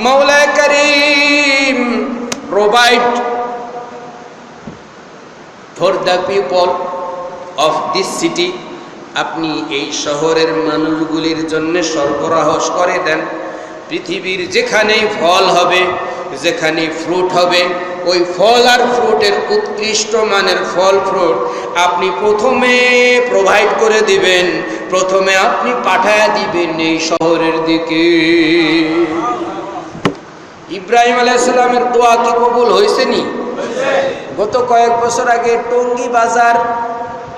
মাওলা কারীম, provide for the people of this city. আপনি এই শহরের মানুষগুলির জন্য সরবরাহ করে দেন। পৃথিবীর যেখানেই ফল হবে, যেখানে ফ্রুট হবে, ওই ফল আর ফ্রুটের উৎকৃষ্ট মানের ফল ফ্রুট আপনি প্রথমে প্রোভাইড করে দিবেন, প্রথমে আপনি পাঠায়া দিবেন এই শহরের দিকে। ইব্রাহিম আলাইহিস সালামের দোয়া কি কবুল হয়েছে নি? গত কয়েক বছর আগে টঙ্গী বাজার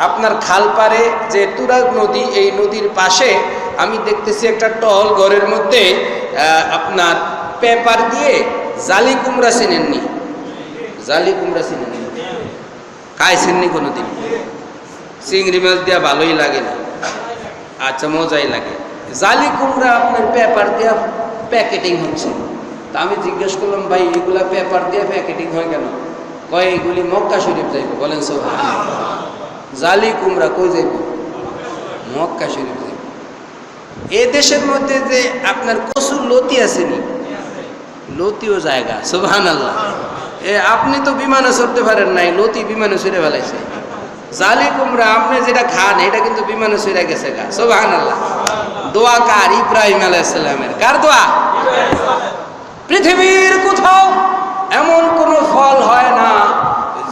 আপনার খালপাড়ে যে তুরাগ নদী, এই নদীর পাশে আমি দেখতেছি একটা টল ঘরের মধ্যে আপনার পেপার দিয়ে জালি কুমড়া চিনেননি? জালি কুমড়া চিনেননি? খাইছেননি কোনোদিন? চিংড়ি মাছ দিয়া ভালোই লাগে না, আচ্ছা মজাই লাগে। জালি কুমড়া আপনার পেপার দিয়া প্যাকেটিং হচ্ছে। তা আমি জিজ্ঞেস করলাম, ভাই এগুলা পেপার দিয়ে প্যাকেটিং হয় কেন? কয় এগুলি মক্কা শরীফ যাইব। বলেন সুবহানাল্লাহ। জালি কুমড়া কই যাইব? মক্কা শরীফ যাইব। এ দেশের মধ্যে যে আপনার কচুর লতি আসেনি, লতিও জায়গা। সুবহানাল্লাহ। আপনি তো বিমানে চড়তে পারেন নাই, লতি বিমানে চড়ে ফেলাইছে। জালি কুমড়া আপনি যেটা খান এটা কিন্তু বিমানে চড়ে গেছে গা। সুবহানাল্লাহ। দোয়া কার? ইব্রাহিম আলাইহিস সালামের। কার দোয়া? পৃথিবীর কোথাও এমন কোনো ফল হয় না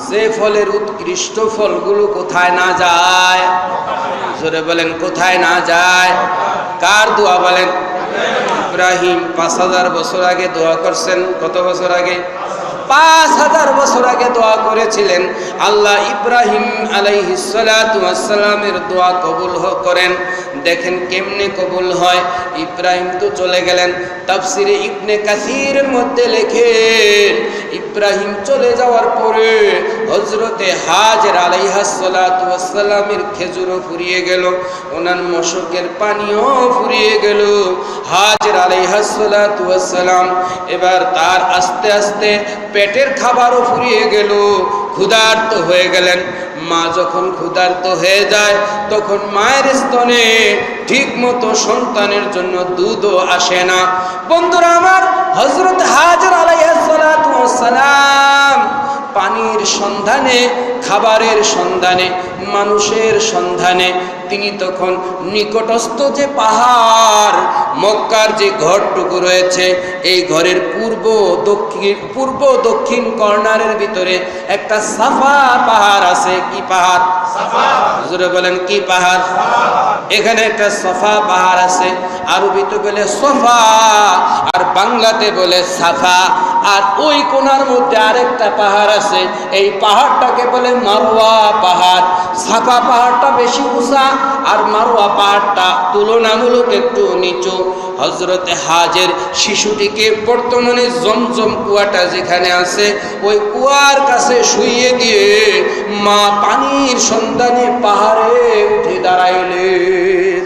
যে ফলের উৎকৃষ্ট ফলগুলো কোথায় না যায়? জোরে বলেন, কোথায় না যায়? কার দোয়া বলেন? ইব্রাহিম 5000 বছর আগে দোয়া করছেন। কত বছর আগে? 5000 বছর আগে দোয়া করেছিলেন। আল্লাহ ইব্রাহিম আলাইহিস সালাতু ওয়াস সালামের দোয়া কবুল করেন। দেখেন কেমনে কবুল হয়। ইব্রাহিম তো চলে গেলেন। তাফসিরে ইবনে কাসিরের মধ্যে লেখেন, ইব্রাহিম চলে যাওয়ার পরে হযরতে হাজের আলাইহাস সালাতু ওয়াস সালামের খেজুরও ফুরিয়ে গেল, ওনার মশকের পানিও ফুরিয়ে গেল। হাজের আলাইহাস সালাতু ওয়াস সালাম এবার তার আস্তে আস্তে পেটের খাবারও ফুরিয়ে গেল, ক্ষুধার্ত হয়ে গেলেন। মা যখন ক্ষুধার্ত হয়ে যায় তখন মায়ের স্তনে ঠিক মতো সন্তানের জন্য দুধও আসে না। বন্ধুরা আমার, হযরত হাজের আলাইহিস সালাতু ওয়াস সালাম পানির সন্ধানে, খাবারের সন্ধানে, মানুষের সন্ধানে তিনি তখন নিকটস্থ যে পাহাড়, মক্কার যে ঘরটুকু রয়েছে, এই ঘরের পূর্ব দক্ষিণ কর্নারের ভিতরে একটা সাফা পাহাড় আছে। কি পাহাড়? সাফা। জোরে বলেন, কি পাহাড়? এখানে একটা সাফা পাহাড় আছে। আরবিতে বলে সফা আর বাংলাতে বলে সাফা। আর ওই কোণার মধ্যে আরেকটা পাহাড় আছে, এই পাহাড়টাকে বলে মারওয়া পাহাড়। সাফা পাহাড়টা বেশি উঁচা আর মারওয়া পাহাড়টা তুলনামূলক একটু নিচু। হযরতে হাজের শিশুটিকে বর্তমানে জমজম কুয়াটা যেখানে আছে ওই কুয়ার কাছে শুইয়ে দিয়ে মা পানির সন্ধানে পাহাড়ে উঠে দাঁড়াইলেন।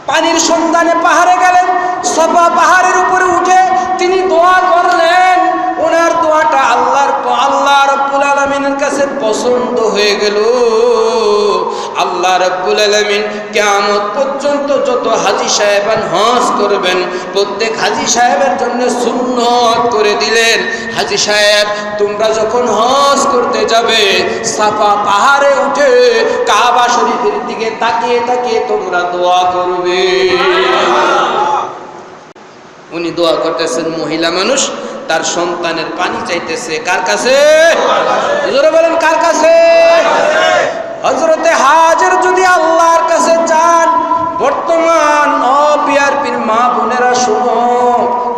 পানির সন্ধানে পাহাড়ে গেলেন, সাফা পাহাড়ের উপরে উঠে তিনি দোয়া করলেন। ওনার দোয়াটা আল্লাহ রাব্বুল আলামিনের কাছে পছন্দ হয়ে গেল। আল্লাহ রাব্বুল আলামিন কিয়ামত পর্যন্ত যত হাজী সাহেবান হজ করবেন প্রত্যেক হাজী সাহেবের জন্য সুন্নত করে দিলেন, হাজী সাহেব তোমরা যখন হজ করতে যাবে সাফা পাহাড়ে উঠে কাবা শরীফের দিকে তাকিয়ে তাকিয়ে তোমরা দোয়া করবে। উনি দোয়া করতেছেন, মহিলা মানুষ তার সন্তানের পানি চাইতেছে কার কাছে? জোরে বলেন কার কাছে? হযরতে হাজের যদি আল্লাহর কাছে চান, বর্তমান বিআরপির মা বোনেরা শুনো,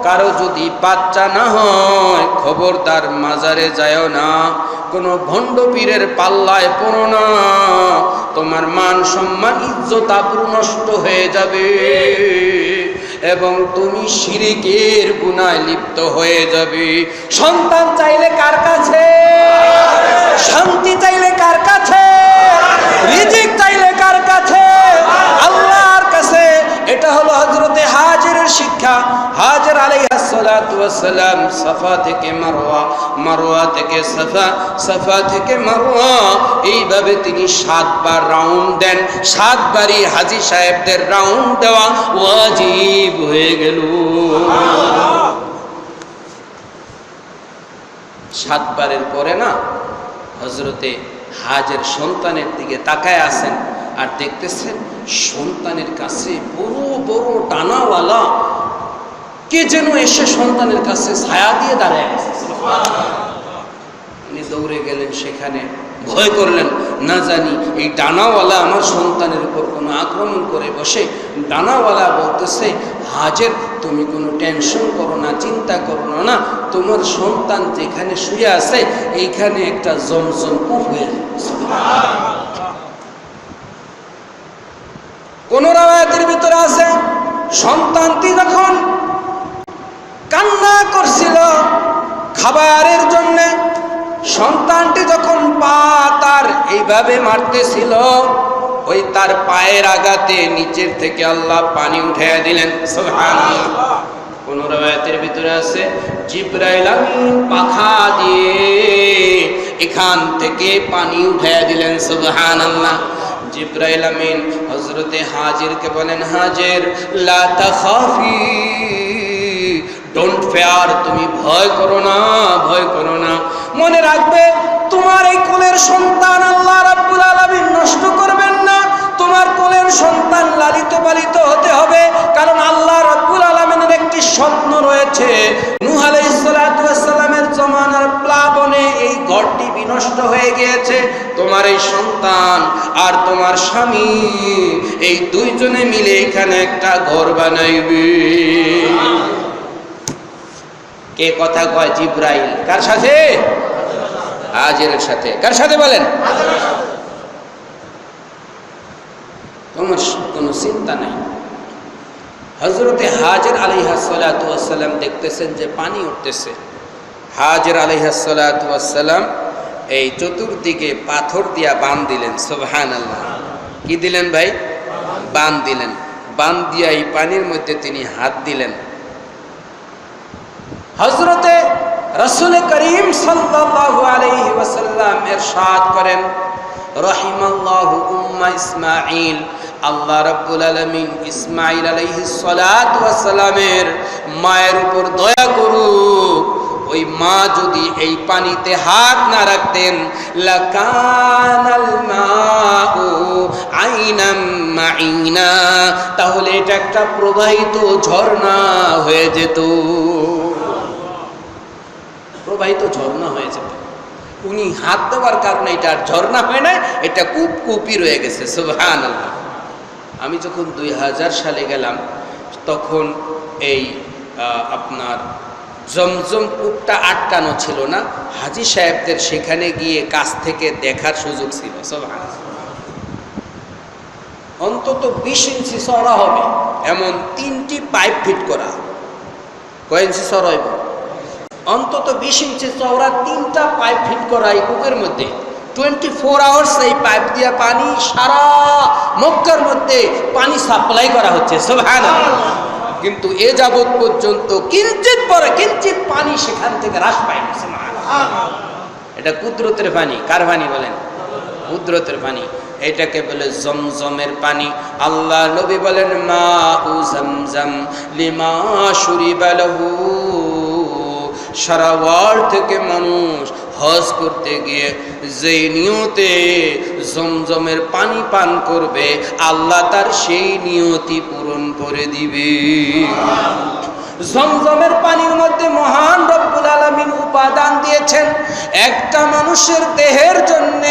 কারো যদি বাচ্চা না হয় খবরদার মাজারে যায়ও না, কোনো ভণ্ড পীরের পাল্লায় পড়ো না, তোমার মান সম্মান ইজ্জত আবরু নষ্ট হয়ে যাবে এবং তুমি শিরকের গুনাহে লিপ্ত হয়ে যাবে। সন্তান চাইলে কার কাছে? শান্তি চাইলে কার কাছে? রিজিক চাইলে কার কাছে? আল্লাহর কাছে। এটা হলো হযরতে হাজেরের শিক্ষা। হাজের আলাইহিস সালাতু ওয়াস সালাম সাফা থেকে মারওয়া, মারওয়া থেকে সাফা, সাফা থেকে মারওয়া, এইভাবে তিনি 7 বার রাউন্ড দেন। 7 বারই হাজী সাহেবদের রাউন্ড দেওয়া ওয়াজিব হয়ে গেল। 7 বারের পরে না হযরতে হাজের সন্তানের দিকে তাকায় আছেন আর দেখতেছেন সন্তানের কাছে বড় বড় ডানাওয়ালা কে যেন এসে সন্তানের কাছে ছায়া দিয়ে দাঁড়ায় আছে। উনি দৌড়ে গেলেন সেখানে, ভয় করলেন না জানি এই ডানাওয়ালা আমার সন্তানের উপর কোনো আক্রমণ করে বসে। ডানাওয়ালা বলতেছে, হাজের তুমি কোনো টেনশন করো না, চিন্তা করো না, তোমার সন্তান যেখানে শুয়ে আছে এইখানে একটা জমজম কূপ হয়ে যাবে। কোন রাওয়ায়াতের ভিতরে আছে সন্তানটি যখন কান্না করছিল খাবারের জন্য, সন্তানটি যখন পা তার এইভাবে মারতেছিল, ওই তার পায়ের আঘাতে নিচের থেকে আল্লাহ পানি উঠাইয়া দিলেন। সুবহানাল্লাহ। কোন রাওয়ায়াতের ভিতরে আছে জিবরাইল আমিন পাখা দিয়ে এখান থেকে পানি উঠাইয়া দিলেন। সুবহানাল্লাহ। জিবরাইল আমিন হযরতে হাজেরকে বলেন, হাজের লা তাখাফি, ডোন্ট ফেয়ার, তুমি ভয় করো না, ভয় করো না। মনে রাখবে তোমার এই কোলের সন্তান আল্লাহ রাব্বুল আলামিন নষ্ট করবেন না। তোমার কোলের সন্তান লালিত পালিত হতে হবে, কারণ আল্লাহ রাব্বুল আলামিনের একটি স্বপ্ন রয়েছে। নূহ আলাইহিস সালাতু ওয়াস সালামের জমানার প্লাবনে এই ঘরটি বিনষ্ট হয়ে গিয়েছে। তোমার এই সন্তান আর তোমার স্বামী এই দুইজনে মিলে এখানে একটা ঘর বানাইবে। কে কথা কয়? জিবরাইল। কার সাথে? হাজেরের সাথে। কার সাথে বলেন? তোমার কোনো চিন্তা নাই। হযরতে হাজের আলাইহিস সালাতু ওয়াস সালাম দেখতেছেন যে পানি উঠতেছে। হাজের আলাইহিস সালাতু ওয়াস সালাম এই চতুর্দিকে পাথর দিয়া বাঁধ দিলেন। সুবহানাল্লাহ। কি দিলেন ভাই? বাঁধ দিলেন। বাঁধ দিয়া এই পানির মধ্যে তিনি হাত দিলেন। হযরতে রাসূল করিম সাল্লাল্লাহু আলাইহি ওয়াসাল্লাম ইরশাদ করেন, রাহিমাল্লাহু উম্মা ইসমাঈল, আল্লাহ রাব্বুল আলামিন ইসমাঈল আলাইহিস সালাতু ওয়াস সালামের মায়ের উপর দয়া করুক। ওই মা যদি এই পানিতে হাত না রাখতেন, লাকানাল মাউ আইনাম মাইনা, তাহলে এটা একটা প্রবাহিত ঝর্ণা হয়ে যেত, প্রবাহিত ঝর্ণা হয়ে যেত। উনি হাত দেওয়ার কারণে এটা আর ঝর্ণা হয় না, এটা কূপকুপি রয়ে গেছে। সুবহানাল্লাহ। আমি যখন 2000 সালে গেলাম তখন এই আপনার জমজম কূপটা আটকানো ছিল না, হাজী সাহেবদের সেখানে গিয়ে কাছ থেকে দেখার সুযোগ ছিল। সুবহানাল্লাহ। অন্তত 20 ইঞ্চি চওড়া হবে এমন 3টি পাইপ ফিট করা। কয় ইঞ্চি চওড়া হইব? অন্তত 20 ইঞ্চি চওড়া 3টা পাইপ ফিট করা এই কূপের মধ্যে। 24 আওয়ার্স এই পাইপ দিয়ে পানি সারা মক্কার মধ্যে পানি সাপ্লাই করা হচ্ছে। সুবহানাল্লাহ। কিন্তু এ যাবৎ পর্যন্ত কিঞ্চিত পানি সেখান থেকে হ্রাস পায়নি। সুবহানাল্লাহ। এটা কুদরতের পানি। কার পানি বলেন? কুদরতের পানি। এটাকে বলে জমজমের পানি। আল্লাহ নবী বলেন মাউ জমজম লিমা শুরিবা লাহু। সারা ওয়ার্ল্ড থেকে মানুষ হজ করতে গিয়ে যেই নিয়তে জমজমের পানি পান করবে, আল্লাহ তার সেই নিয়তি পূরণ করে দিবে। জমজমের পানির মধ্যে মহান রব্বুল আলামিন উপাদান দিয়েছেন। একটা মানুষের দেহের জন্য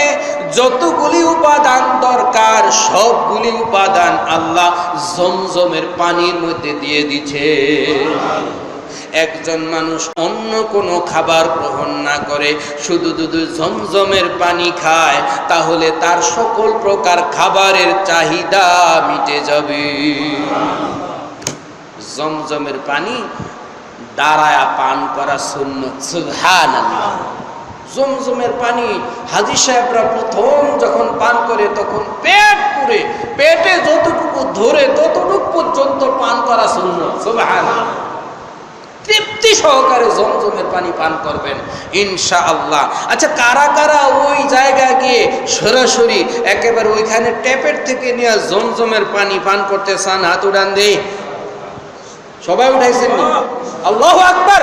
যতগুলি উপাদান দরকার সবগুলি উপাদান আল্লাহ জমজমের পানির মধ্যে দিয়ে দিয়েছে। একজন মানুষ অন্য কোনো খাবার গ্রহণ না করে শুধু জমজমের পানি খায়, তাহলে তার সকল প্রকার খাবারের চাহিদা মিটে যাবে। জমজমের পানি দাঁড়ায়া পান করা সুন্নত। সুবহানাল্লাহ। জমজমের পানি হাজী সাহেবরা প্রথম যখন পান করে তখন পেট পুরে, পেটে যতটুকু ধরে ততটুকু পর্যন্ত পান করা সুন্নত। সুবহানাল্লাহ। তৃপ্তি সহকারে জমজমের পানি পান করবেন ইনশাআল্লাহ। আচ্ছা, কারা কারা ওই জায়গায় গিয়ে সরাসরি একেবারে ওইখানে ট্যাপের থেকে নিয়ে জমজমের পানি পান করতে চান? হাত উঠান দেই। সবাই উঠাইছেন নি? আল্লাহু আকবার,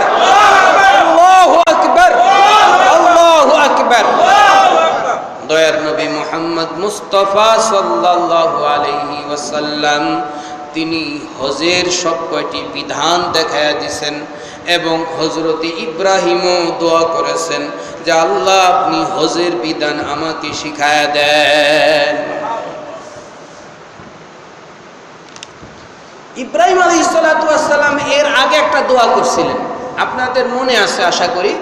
আল্লাহু আকবার, আল্লাহু আকবার। দয়ার নবী মুহাম্মদ মুস্তাফা সাল্লাল্লাহু আলাইহি ওয়াসাল্লাম তিনি হজের সব কয়টি বিধান দেখায়া দিয়েছেন এবং হযরত ইব্রাহিমও দোয়া করেছেন যে আল্লাহ আপনি হজের বিধান আমাকে শিখায়া দেন। ইব্রাহিম আলাইহিস সালাতু ওয়াস সালাম এর আগে একটা দোয়া করছিলেন, আপনাদের মনে আছে আশা করি।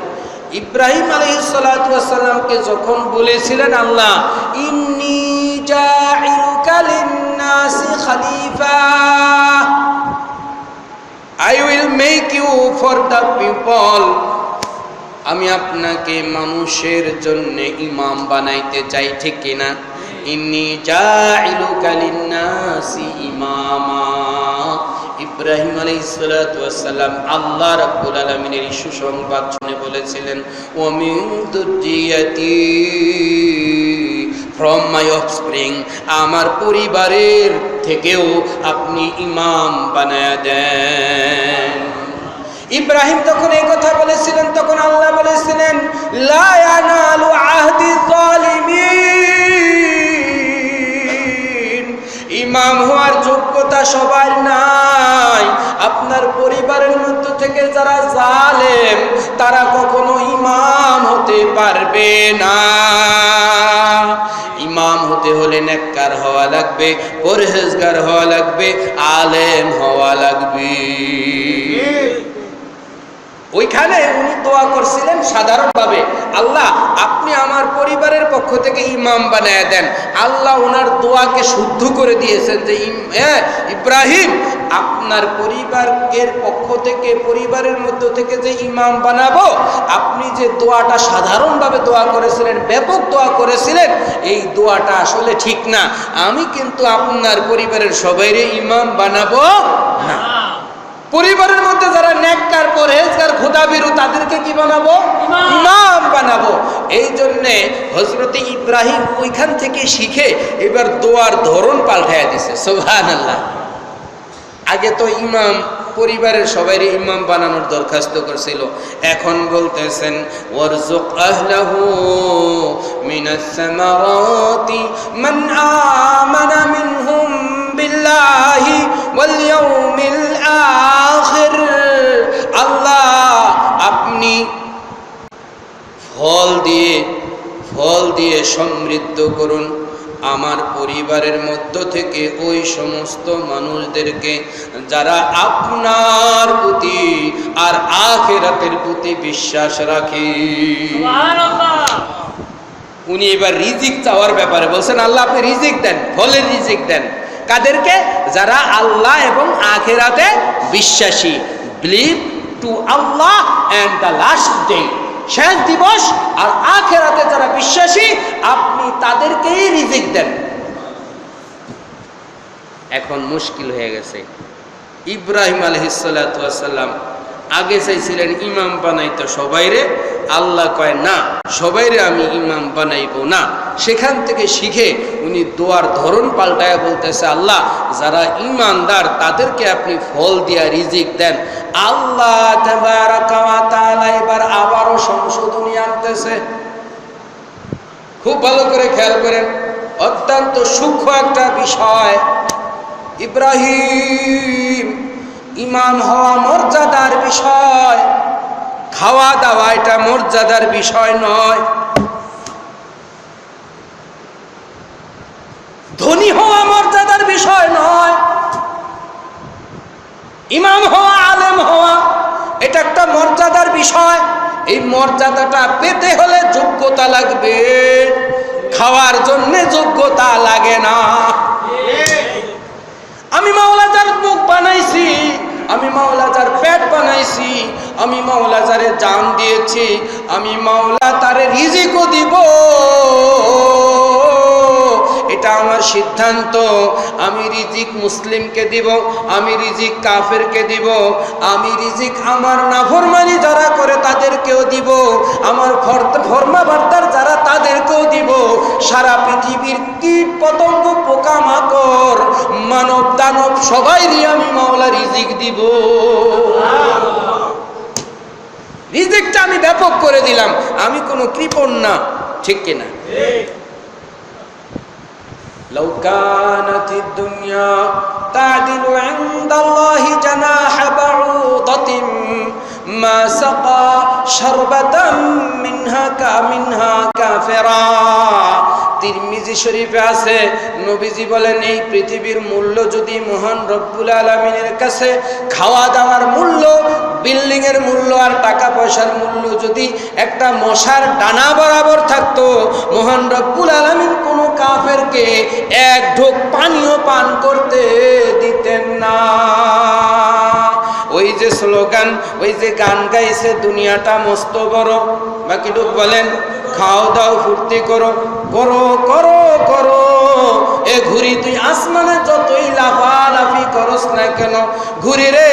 ইব্রাহিম আলাইহিস সালাতু ওয়াস সালামকে যখন বলেছিলেন আল্লাহ ইন্নী জাইলুকা লিন-নাসি খলিফা, I will make you for the people, আমি আপনাকে মানুষের জন্য ইমাম বানাইতে চাই, ঠিক কিনা? ইন্নী জাইলুকা লিন-নাসি ইমামা। ইব্রাহিম আলাইহিস সালাতু ওয়াস সালাম আল্লাহ রাব্বুল আলামিনের সুসংবাদ শুনে বলেছিলেন ওয়া মিন যুররিয়াতি, ফ্রম মাই অফস্প্রিং, আমার পরিবারের থেকেও আপনি ইমাম বানায়া দেন। ইব্রাহিম যখন এই কথা বলেছিলেন তখন আল্লাহ বলেছিলেন লা ইয়ানালু আহদি যালিমিন, ইমাম হওয়ার যোগ্যতা সবার নাই। আপনার পরিবারের মধ্য থেকে যারা জালেম তারা কখনো ইমাম হতে পারবে না। ইমাম হতে হলে নেককার হওয়া লাগবে, পরহেজগার হওয়া লাগবে, আলেম হওয়া লাগবে। ওইখানে উনি দোয়া করছিলেন সাধারণভাবে, আল্লাহ আপনি আমার পরিবারের পক্ষ থেকে ইমাম বানায়া দেন। আল্লাহ ওনার দোয়াকে শুদ্ধ করে দিয়েছেন যে ইব্রাহিম আপনার পরিবারের পক্ষ থেকে, পরিবারের মধ্য থেকে যে ইমাম বানাবো, আপনি যে দোয়াটা সাধারণভাবে দোয়া করেছিলেন, ব্যাপক দোয়া করেছিলেন, এই দোয়াটা আসলে ঠিক না। আমি কিন্তু আপনার পরিবারের সবাইরে ইমাম বানাবো না। পরিবারের মধ্যে যারা নেককার, পরহেজগার, খোদাভীরু তাদেরকে কি বানাবো? ইমাম বানাবো। এই জন্যে হযরত ইব্রাহিম ওইখান থেকে শিখে এবার দোয়ার ধরন পাল্টাইয়া দিছে। সুবহানাল্লাহ। আগে তো ইমাম পরিবারের সবাইরে ইমাম বানানোর দরখাস্ত করছিল, এখন বলতেছেন ওয়ারযুক আহলাহু মিনাস সামারাতি মান আমানা মিনহুম বিল্লাহি ওয়াল ইয়াউমিল আখির। আল্লাহ আপনি ফল দিয়ে সমৃদ্ধ করুন আমার পরিবারের মধ্য থেকে ওই সমস্ত মানুষদেরকে যারা আপনার প্রতি আর আখিরাতের প্রতি বিশ্বাস রাখি। উনি এবার রিজিক চাওয়ার ব্যাপারে বলছেন, আল্লাহ আপনি রিজিক দেন, ফলের রিজিক দেন। কাদেরকে? যারা আল্লাহ এবং আখিরাতে বিশ্বাসী। Believe to Allah and the last day, শেষ দিবস আর আখিরাতে যারা বিশ্বাসী, আপনি তাদেরকেই রিজিক দেন। এখন মুশকিল হয়ে গেছে। ইব্রাহিম আলাইহিস সালাতু ওয়াস সালাম আগে চাইছিলেন ইমাম বানাইতে সবাইরে, আল্লাহ কয় না, সবাইরে আমি ইমাম বানাইবো না। সেখান থেকে শিখে উনি দোয়ার ধরন পাল্টায় বলতেছে, আল্লাহ যারা ইমানদার তাদেরকে আপনি ফল দিয়া রিজিক দেন। আল্লাহ তাবারাকা ওয়া তাআলা এবার আবারও সংশোধনী আনতেছে। খুব ভালো করে খেয়াল করেন, অত্যন্ত সূক্ষ্ম একটা বিষয়। ইব্রাহিম, ইমাম হওয়া মর্যাদার বিষয়, খাওয়া দাওয়া এটা মর্যাদার বিষয় নয়। ধনী হওয়া মর্যাদার বিষয় নয়। ইমাম হওয়া, আলেম হওয়া এটা একটা মর্যাদার বিষয়। এই মর্যাদাটা পেতে হলে যোগ্যতা লাগবে, খাওয়ার জন্য যোগ্যতা লাগে না। আমি মাওলাদার মুখ বানাইছি, আমি মাওলাদার পেট বানাইছি, আমি মাওলাদারে জান দিয়েছি, আমি মাওলা তারে রিজিকও দিব, এটা আমার সিদ্ধান্ত। আমি রিজিক মুসলিমকে দিব, আমি রিজিক কাফেরকে দিব, আমি রিজিক আমার নাফরমানি যারা করে তাদেরকেও দিব, আমার ফরমাবারদার যারা তাদেরকেও দিব। সারা পৃথিবীর কীট পতঙ্গ পোকামাকড় মানব দানব সবাইরই আমি মাওলা রিজিক দিব। রিজিকটা আমি ব্যাপক করে দিলাম, আমি কোনো কৃপণ না, ঠিক কিনা? لو كانت الدنيا تعدل عند الله جناح بعوضة ما سقى شربة منها كافرا। তিরমিজি শরীফে আছে, নবীজি বলেন এই পৃথিবীর মূল্য যদি মহান রব্বুল আলামিনের কাছে খাওয়া দাওয়ার মূল্য, বিল্ডিং এর মূল্য আর টাকা পয়সার মূল্য যদি একটা মশার ডানা বরাবর থাকতো, মহান রব্বুল আলামিন কোনো কাফেরকে এক ঢোক পানিও পান করতে দিতেন না। ওই যে স্লোগান, ওই যে গান গাইছে, দুনিয়াটা মস্ত বড়, বাকি ঢোক বলেন খাও দাও ফুর্তি করো, করো করো করো। এ ঘুরি তুই আসমানে যতই লাফালাফি করস না কেন, ঘুরি রে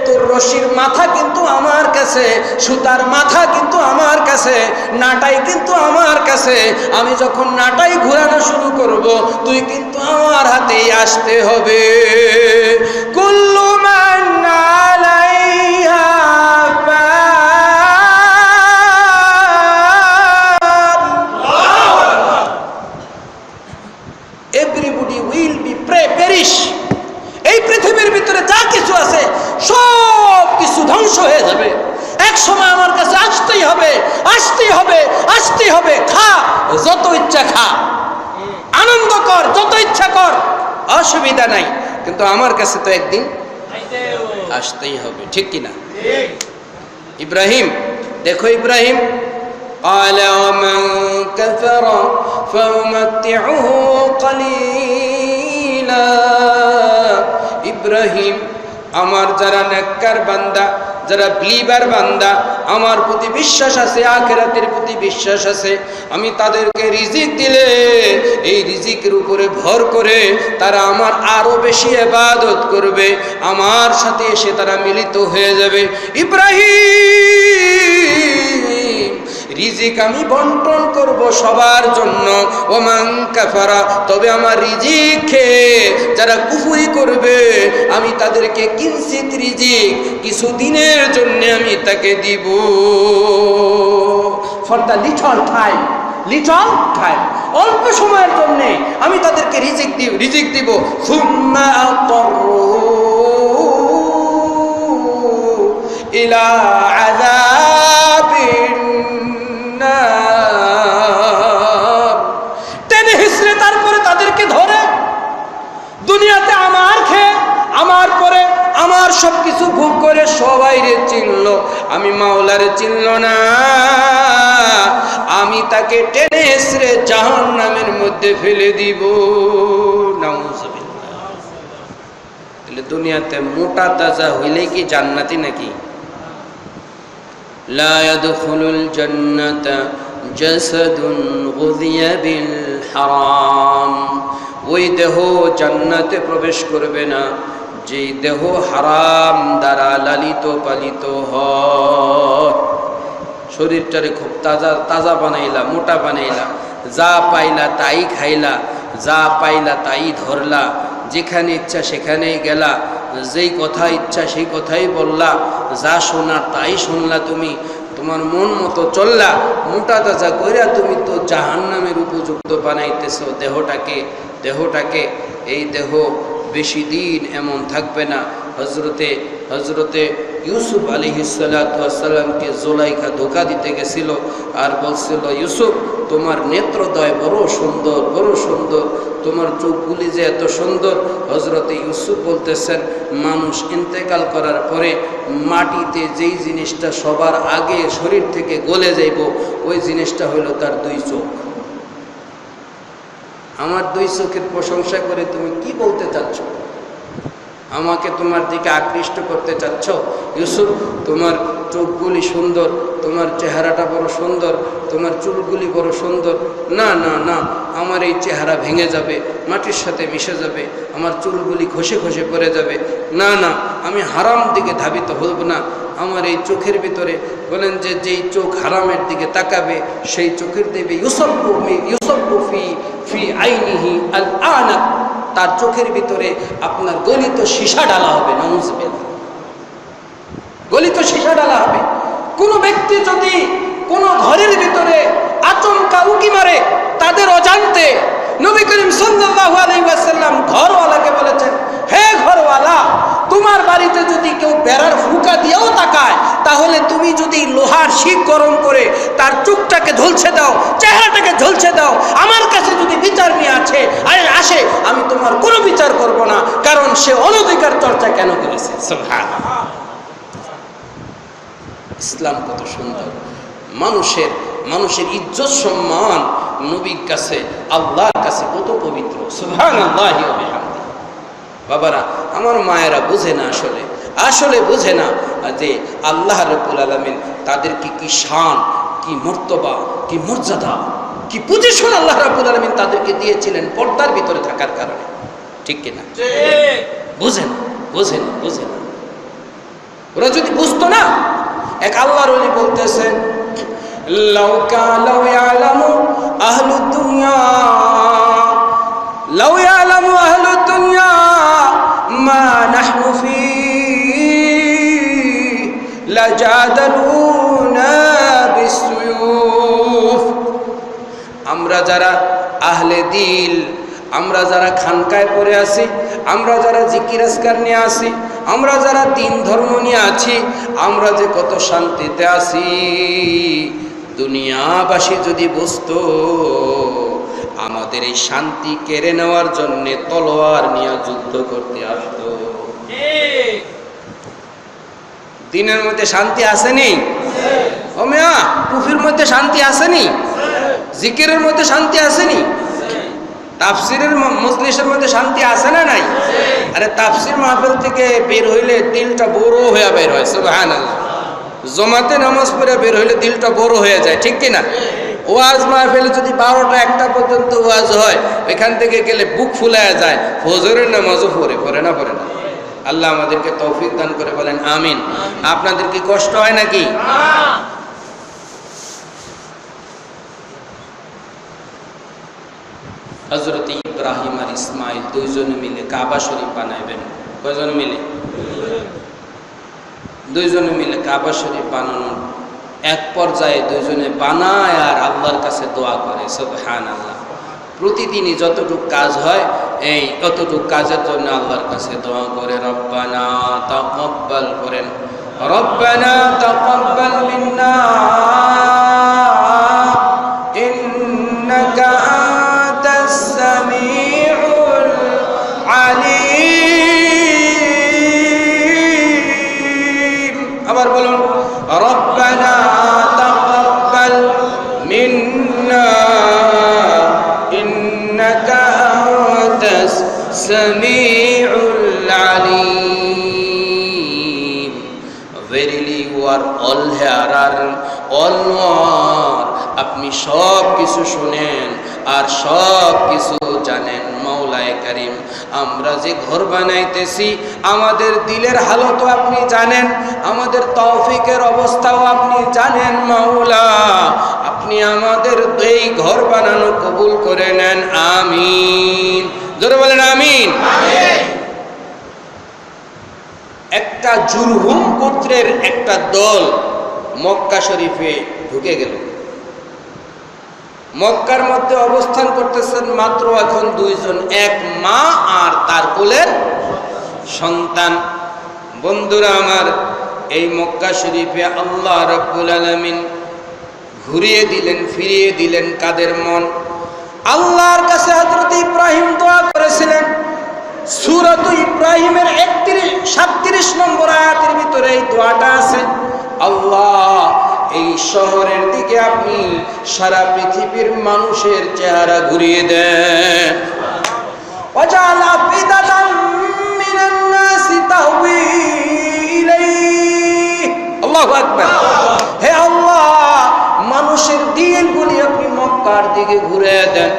তোর রশির মাথা কিন্তু আমার কাছে, সুতার মাথা কিন্তু আমার কাছে, নাটাই কিন্তু আমার কাছে। আমি যখন নাটাই ঘুরানো শুরু করব, তুই কিন্তু আমার হাতেই আসতে হবে। কুল্লু মান আলাইহা everybody will be perish। এই পৃথিবীর ভিতরে যা কিছু আছে সব কিছু ধ্বংস হয়ে যাবে। এক সময় আমার কাছে আসতেই হবে, আসতেই হবে, আসতেই হবে। খা, যত ইচ্ছা খা, আনন্দ কর, যত ইচ্ছা কর, অসুবিধা নাই, কিন্তু আমার কাছে তো একদিন আসতেই হবে, ঠিক কিনা? ইব্রাহিম, দেখো ইব্রাহিম قال ومن كفر فأمتعه قليلا। ইব্রাহিম, আমার যারা নেককার বান্দা, যারা বিলিভার বান্দা, আমার প্রতি বিশ্বাস আছে, আখিরাতের প্রতি বিশ্বাস আছে, আমি তাদেরকে রিজিক দিলে এই রিজিকের উপরে ভর করে তারা আমার আরো বেশি ইবাদত করবে, আমার সাথে এসে তারা মিলিত হয়ে যাবে। ইব্রাহিম, রিজিক আমি বন্টন করব সবার জন্য। ওমান কাফারা, তবে আমার রিজিক খেয়ে যারা কুফরি করবে আমি তাদেরকে কিঞ্চিত রিজিক কিছু দিনের জন্য আমি তাকে দিব। ফর দ্য লিটল টাইম, অল্প সময়ের জন্য আমি তাদেরকে রিজিক দিব। সুম্মা আতরু ইলা আযাবিন টেনে হিসড়ে তারপরে তাদেরকে ধরে দুনিয়াতে আমার খেয়ে, আমার পরে, আমার সবকিছু ভোগ করে সবাই রে চিনল, আমি মাওলারে চিনল না, আমি তাকে টেনে এসরে জাহান্নামের মধ্যে ফেলে দিব। নাউজুবিল্লাহ। তাহলে দুনিয়াতে মোটা তাজা হইলে কি জান্নাতি নাকি? লা ইয়াদখুলুল জান্নাতা জাসাদুন গুযিয়া বিল হারাম। ওই দেহ জান্নাতে প্রবেশ করবে না যেই দেহ হারাম দ্বারা লালিত পালিত হয়। শরীরটারে খুব তাজা তাজা বানাইলা, মোটা বানাইলা, যা পাইলা তাই খাইলা, যা পাইলা তাই ধরলা, যেখানে ইচ্ছা সেখানেই গেলা, যেই কথা ইচ্ছা সেই কথাই বললা, যা শোনার তাই শুনলা, তুমি তোমার মন মতো চললা, মোটা তাজা কইরা তুমি তো জাহান্নামের উপযুক্ত বানাইতেছো দেহটাকে। এই দেহ বেশি দিন এমন থাকবে না। হজরতে ইউসুফ আলাইহিসসালামকে জুলাইখা ধোঁকা দিতে গেছিল আর বলছিল, ইউসুফ তোমার নেত্রদ্বয় বড় সুন্দর, তোমার চোখগুলি যে এত সুন্দর। হজরতে ইউসুফ বলতেছেন, মানুষ ইন্তেকাল করার পরে মাটিতে যেই জিনিসটা সবার আগে শরীর থেকে গলে যাইব ওই জিনিসটা হলো তার দুই চোখ। আমার দুই চোখের প্রশংসা করে তুমি কি বলতে চাচ্ছ? আমাকে তোমার দিকে আকৃষ্ট করতে চাচ্ছ? ইউসুফ তোমার চোখগুলি সুন্দর, তোমার চেহারাটা বড় সুন্দর, তোমার চুলগুলি বড় সুন্দর। না না না, আমার এই চেহারা ভেঙে যাবে, মাটির সাথে মিশে যাবে, আমার চুলগুলি খসে খসে পড়ে যাবে। না না, আমি হারাম দিকে ধাবিত হব না। আমার এই চোখের ভিতরে বলেন যে যেই চোখ হারামের দিকে তাকাবে সেই চোখের দেবে ইউসুফ ফি আইনিহি আল আনা, তার চোখের ভিতরে আপনার গলিত সীসা ডালা হবে। নাউজুবিল্লাহ। গলিত সীসা ডালা হবে। কোন ব্যক্তি যদি কোন ঘরের ভিতরে আচমকা উকি মারে, তাদের অজান্তে নবী করিম সাল্লাল্লাহু আলাইহি ওয়াসাল্লাম ঘরওয়ালাকে বলেছেন, হে ঘরওয়ালা, তোমার বাড়িতে যদি কেউ বেড়ার ফুকা দিয়েও তাকায়, তাহলে তুমি যদি লোহার শিক গরম করে তার চোখটাকে ঝলসে দাও, চেহারাটাকে ঝলসে দাও, আমার কাছে যদি বিচার নিয়ে আসে, আমি তোমার কোনো বিচার করব না, কারণ সে অনধিকার চর্চা কেন করেছে। সুবহানাল্লাহ। ইসলাম কত সুন্দর। মানুষের ইজ্জত সম্মান নবীর কাছে, আল্লাহর কাছে কত পবিত্র। সুবহানাল্লাহি ওয়া বিহামদিহি। বাবারা, আমার মায়েরা বুঝে না, আসলে বুঝে না যে আল্লাহ রাব্বুল আলামিন তাদেরকে কি শান, কি মর্তবা, কি মর্যাদা, কি পজিশন আল্লাহ রাব্বুল আলামিন তাদেরকে দিয়েছিলেন পর্দার ভিতরে থাকার কারণে। ঠিক কিনা? বুঝে না। ওরা যদি বুঝতো না, এক আল্লাহর ওলি বলতেছেন, লাউ ইয়ালামু আহলুদ দুনিয়া মা নাহনু ফি লাজাদালুনা বিসসুয়ুফ। আমরা যারা আহলে দিল, আমরা যারা খানকায় পড়ে আছি, আমরা যারা জিকির আজকার নিয়ে আছি, আমরা যারা দিন ধর্ম নিয়ে আছি, আমরা যে কত শান্তিতে আছি, দুনিয়াবাসী যদি বুঝতো আমাদের এই শান্তি কেড়ে নেওয়ার জন্য তলোয়ার নিয়ে যুদ্ধ করতে আসতো। দিনের মধ্যে শান্তি আসেনি? ও মিয়া, কুফির মধ্যে শান্তি আসেনি? জিকিরের মধ্যে শান্তি আসেনি? তাফসিরের মজলিসের মধ্যে শান্তি আসে না নাই? আরে তাফসির মাহফিল থেকে বের হইলে দিলটা বড় হয়ে বের হয়। সুবহানাল্লাহ। জমাতে নামাজ পড়ে বের হইলে দিলটা বড় হয়ে যায়। ঠিক কিনা? ওয়াজ মাহফিলে যদি 12টা 1টা পর্যন্ত ওয়াজ হয়, এখান থেকে গেলে বুক ফুলায় যায়, ফজরের নামাজও পড়ে না। আল্লাহ আমাদেরকে তৌফিক দান করে, বলেন আমিন। আপনাদের কি কষ্ট হয় নাকি? হযরত ইব্রাহিম আর ইসমাইল দুইজনে মিলে কাবা শরীফ বানাইবেন। কয়জন মিলে? দুইজনে মিলে কাবা শরীফ বানানোর এক পর্যায়ে দুইজনে বানায় আর আল্লাহর কাছে দোয়া করে। সুবহানাল্লাহ। প্রতিদিনই যতটুকু কাজ হয় এই ততটুকু কাজের জন্য আল্লাহর কাছে দোয়া করে। রব্বানা তাকাব্বাল করেন, রব্বানা তাকাব্বাল মিন্না ইন্নাকা আনতাস সামিউল আলিম। আবার বলুন, রব্বানা তাকাব্বাল মিন্না ইন্নাকা আনতাস সামিউল আলিম। Verily you are all hearer, all knower. আপনি সব কিছু শুনেন আর সব কিছু জানেন। মাওলায়ে কারীম, আমরা যে ঘর বানাইতেছি আমাদের দিলের হালতও আপনি জানেন, আমাদের তৌফিকের অবস্থাও আপনি জানেন। মাওলা, আপনি আমাদের এই ঘর বানানো কবুল করে নেন। আমিন। জোরে বলেন আমিন। একটা জুরহুম গোত্রের একটা দল মক্কা শরীফে ঢুকে গেল। মক্কার মধ্যে অবস্থান করতেছেন মাত্র এখন দুইজন, এক মা আর তার কোলের সন্তান। বন্ধুরা আমার, এই মক্কা শরীফে আল্লাহ রাব্বুল আলামিন ঘুরিয়ে দিলেন, ফিরিয়ে দিলেন কাদের মন? আল্লাহর কাছে হযরত ইব্রাহিম দোয়া করেছিলেন। সূরাত ইব্রাহিমের 37 নম্বর আয়াতের ভিতরে এই দোয়াটা আছে, আল্লাহ এই শহরের দিকে আপনি সারা পৃথিবীর মানুষের চেহারা ঘুরিয়ে দেন। ওয়াজআল আফিদাতাম মিনান নাসি তাহওয়ি ইলাইহি। আল্লাহু আকবার। হে আল্লাহ, মানুষের দিলগুলি আপনি মক্কার দিকে ঘুরিয়ে দেন।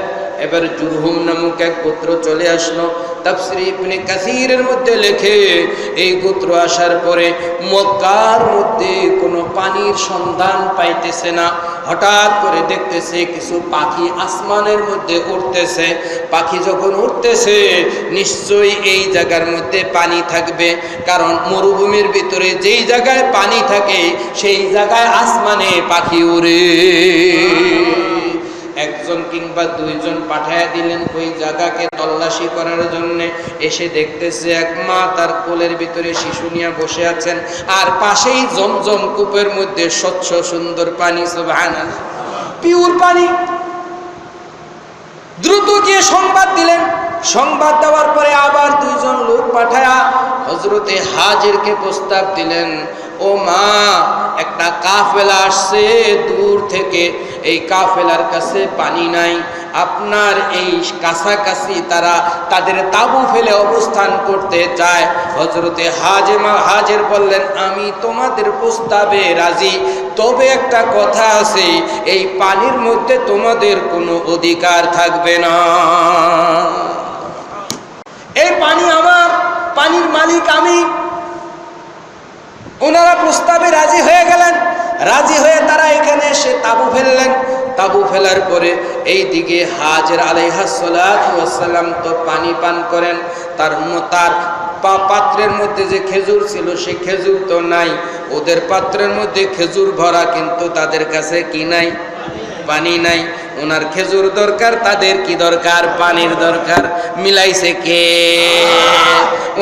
এবার জুরহুম নামক এক গোত্র চলে আসলো। তাফসীর ইবনে কাসীরের মধ্যে লেখে, এই গোত্র আসার পরে মক্কার মধ্যে কোনো পানির সন্ধান পাইতেছে না। হঠাৎ করে দেখতেছে কিছু পাখি আসমানের মধ্যে উড়তেছে। পাখি যখন উড়তেছে নিশ্চয়ই এই জায়গার মধ্যে পানি থাকবে, কারণ মরুভূমির ভিতরে যেই জায়গায় পানি থাকে সেই জায়গায় আসমানে পাখি উড়ে। একজন কিংবা দুইজন পাঠায়া দিলেন ওই জায়গাকে তল্লাশি করার জন্য। এসে দেখতেছে এক মা তার কোলের ভিতরে শিশু নিয়ে বসে আছেন, আর পাশেই জমজম কূপের মধ্যে স্বচ্ছ সুন্দর পানি, সুবহানাল্লাহ, পিওর পানি। দ্রুত গিয়ে সংবাদ দিলেন। সংবাদ দেওয়ার পরে আবার দুইজন লোক পাঠায়া হযরতে হাজেরকে প্রস্তাব দিলেন, ও মা, একটা কাফেলা আসছে দূর থেকে, এই কাফেলার কাছে পানি নাই, আপনার এই কাছাকাছি তারা তাদের তাবু ফেলে অবস্থান করতে চায়। হযরতে হাজের বললেন, আমি তোমাদের প্রস্তাবে রাজি, তবে একটা কথা আছে, এই পানির মধ্যে তোমাদের কোনো অধিকার থাকবে না। এই পানি আমার, পানির মালিক আমি। ওনারা প্রস্তাবে রাজি হয়ে গেলেন। রাজি হয়ে তারা এখানে এসে তাবু ফেললেন। তাবু ফেলার পরে এই দিকে হাজের আলাইহিস সালাতু ওয়াস সালাম তো পানি পান করেন। তার পাত্রের মধ্যে যে খেজুর ছিল সে খেজুর তো নাই। ওদের পাত্রের মধ্যে খেজুর ভরা, কিন্তু তাদের কাছে কি নাই? পানি নাই। ওনার খেজুর দরকার, তাদের কি দরকার? পানির দরকার। মিলাইছে কে?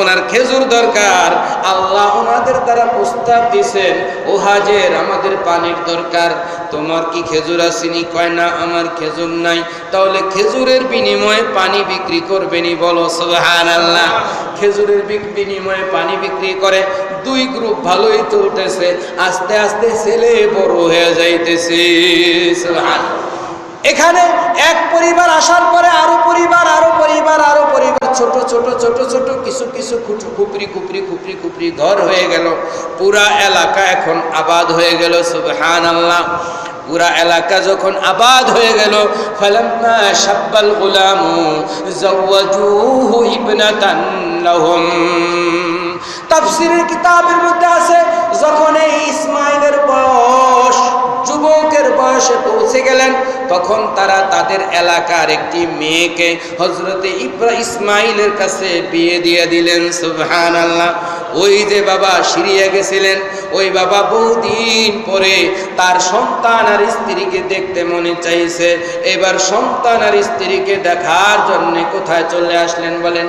ওনার খেজুর দরকার। আল্লাহ ওনাদের দ্বারা প্রস্তাব দিয়েছেন, ও হাজের, আমাদের পানির দরকার, তোমার কি খেজুর আসেনি? কয় না, আমার খেজুর নাই। তাহলে খেজুরের বিনিময়ে পানি বিক্রি করবেনি? বলো সুবহানাল্লাহ। খেজুরের বিনিময়ে পানি বিক্রি করে। দুই গ্রুপ ভালোই চলতেছে। আস্তে আস্তে ছেলে বড় হয়ে যাইতেছে। সুবহানাল্লাহ। এখানে এক পরিবার আসার পরে আরো পরিবার, আরো পরিবার, আরো পরিবার, ছোট ছোট ছোট ছোট কিছু কিছু খুপরি ঘর হয়ে গেল। পুরা এলাকা এখন আবাদ হয়ে গেল। সুবহানাল্লাহ। পুরা এলাকা যখন আবাদ হয়ে গেল, ফালাম্মা শাব্বাল গুলামু যাওয়াজুহু ইবনাতান লাহুম। তাফসীরের কিতাবের মধ্যে আছে, যখন এই ইসমাইলের বয়স, যুবকের বয়সে পৌঁছে গেলেন, তখন তারা তাদের এলাকার একটি মেয়েকে হযরতে ইসমাইলের কাছে বিয়ে দিয়ে দিলেন। সুবহানাল্লাহ। ওই যে বাবা সিরিয়া গেছিলেন, ওই বাবা বহুদিন পরে তার সন্তান আর স্ত্রীকে দেখতে মনে চাইছে। এবার সন্তান আর স্ত্রীকে দেখার জন্য কোথায় চলে আসলেন বলেন?